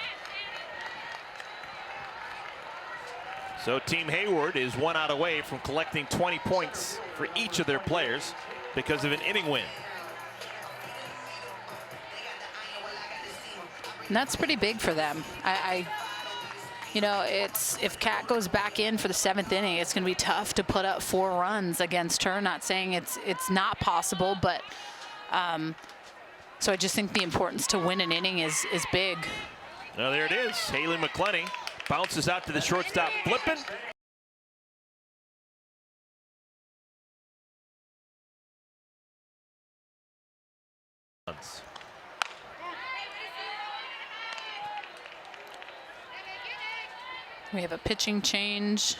So Team Hayward is 1 out away from collecting 20 points for each of their players because of an inning win. And that's pretty big for them. You know, if Kat goes back in for the 7th inning, it's going to be tough to put up 4 runs against her. Not saying it's not possible, but so I just think the importance to win an inning is big. Now there it is. Haley McClenny bounces out to the shortstop, flipping. We have a pitching change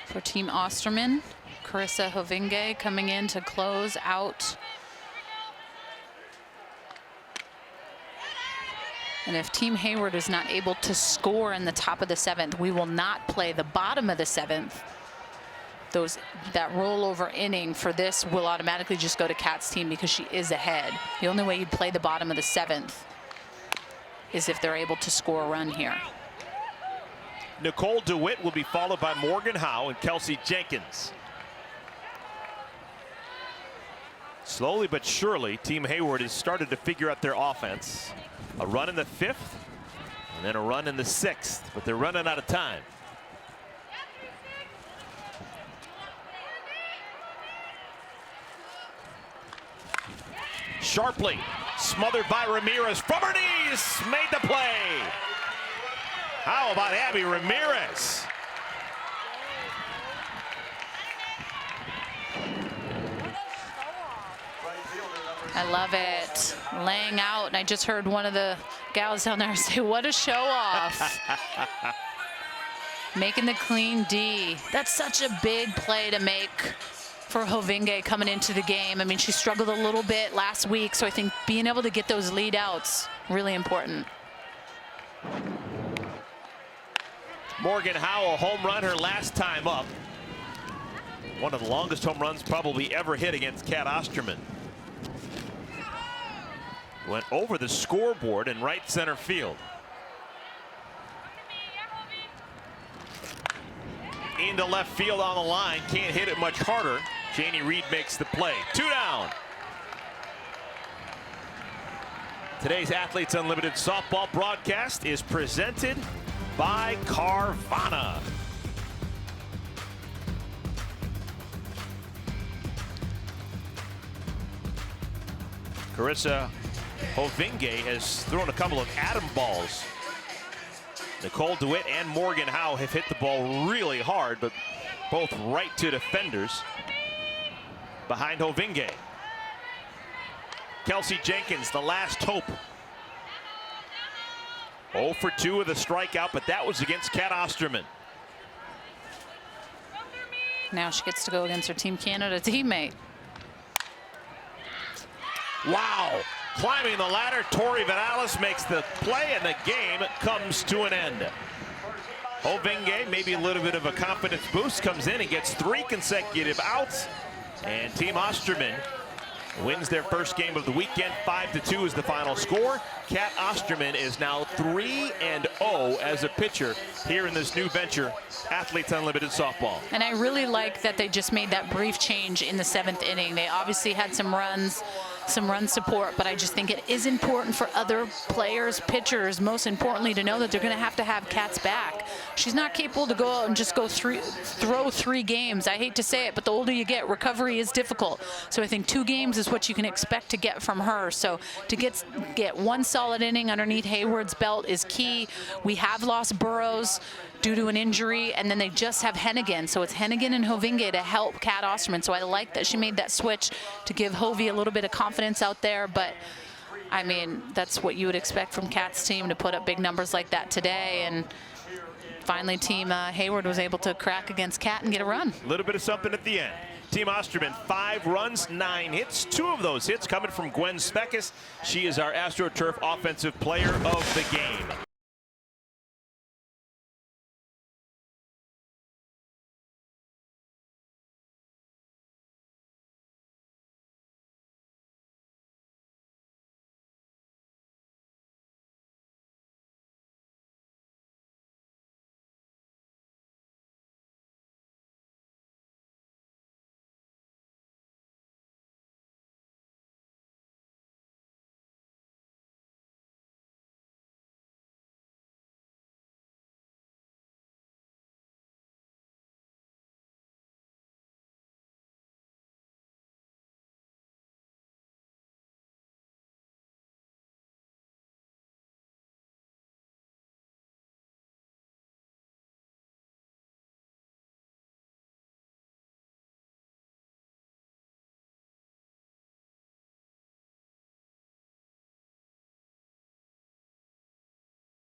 for Team Osterman. Carissa Hovinge coming in to close out. And if Team Hayward is not able to score in the top of the 7th, we will not play the bottom of the 7th. That rollover inning for this will automatically just go to Kat's team because she is ahead. The only way you'd play the bottom of the 7th is if they're able to score a run here. Nicole DeWitt will be followed by Morgan Howe and Kelsey Jenkins. Slowly but surely, Team Hayward has started to figure out their offense. A run in the 5th, and then a run in the 6th, but they're running out of time. Sharply smothered by Ramirez from her knees, made the play. How about Abby Ramirez? I love it. Laying out, and I just heard one of the gals down there say, what a show off. Making the clean D. That's such a big play to make for Hovinge coming into the game. I mean, she struggled a little bit last week, so I think being able to get those lead outs, really important. Morgan Howe, a home run her last time up. One of the longest home runs probably ever hit against Kat Osterman. Went over the scoreboard in right center field. Into left field on the line, can't hit it much harder. Janie Reed makes the play. 2 down. Today's Athletes Unlimited softball broadcast is presented by Carvana. Carissa Hovinge has thrown a couple of atom balls. Nicole DeWitt and Morgan Howe have hit the ball really hard, but both right to defenders behind Hovinge. Kelsey Jenkins, the last hope. 0 for 2 with a strikeout, but that was against Kat Osterman. Now she gets to go against her Team Canada teammate. Wow. Climbing the ladder, Tori Vidalis makes the play, and the game comes to an end. Hovinge, maybe a little bit of a confidence boost, comes in and gets 3 consecutive outs. And Team Osterman wins their first game of the weekend. 5-2 is the final score. Kat Osterman is now 3-0 as a pitcher here in this new venture, Athletes Unlimited softball. And I really like that they just made that brief change in the 7th inning. They obviously had some runs, some run support, but I just think it is important for other players, pitchers, most importantly, to know that they're going to have Kat's back. She's not capable to go out and just throw 3 games. I hate to say it, but the older you get, recovery is difficult. So I think 2 games is what you can expect to get from her. So to get 1 solid inning underneath Hayward's belt is key. We have lost Burrows due to an injury, and then they just have Hennigan. So it's Hennigan and Hovinge to help Kat Osterman. So I like that she made that switch to give Hovie a little bit of confidence out there. But I mean, that's what you would expect from Kat's team, to put up big numbers like that today. And finally, Team Hayward was able to crack against Kat and get a run. A little bit of something at the end. Team Osterman, 5 runs, 9 hits. 2 of those hits coming from Gwen Speckes. She is our AstroTurf Offensive Player of the Game.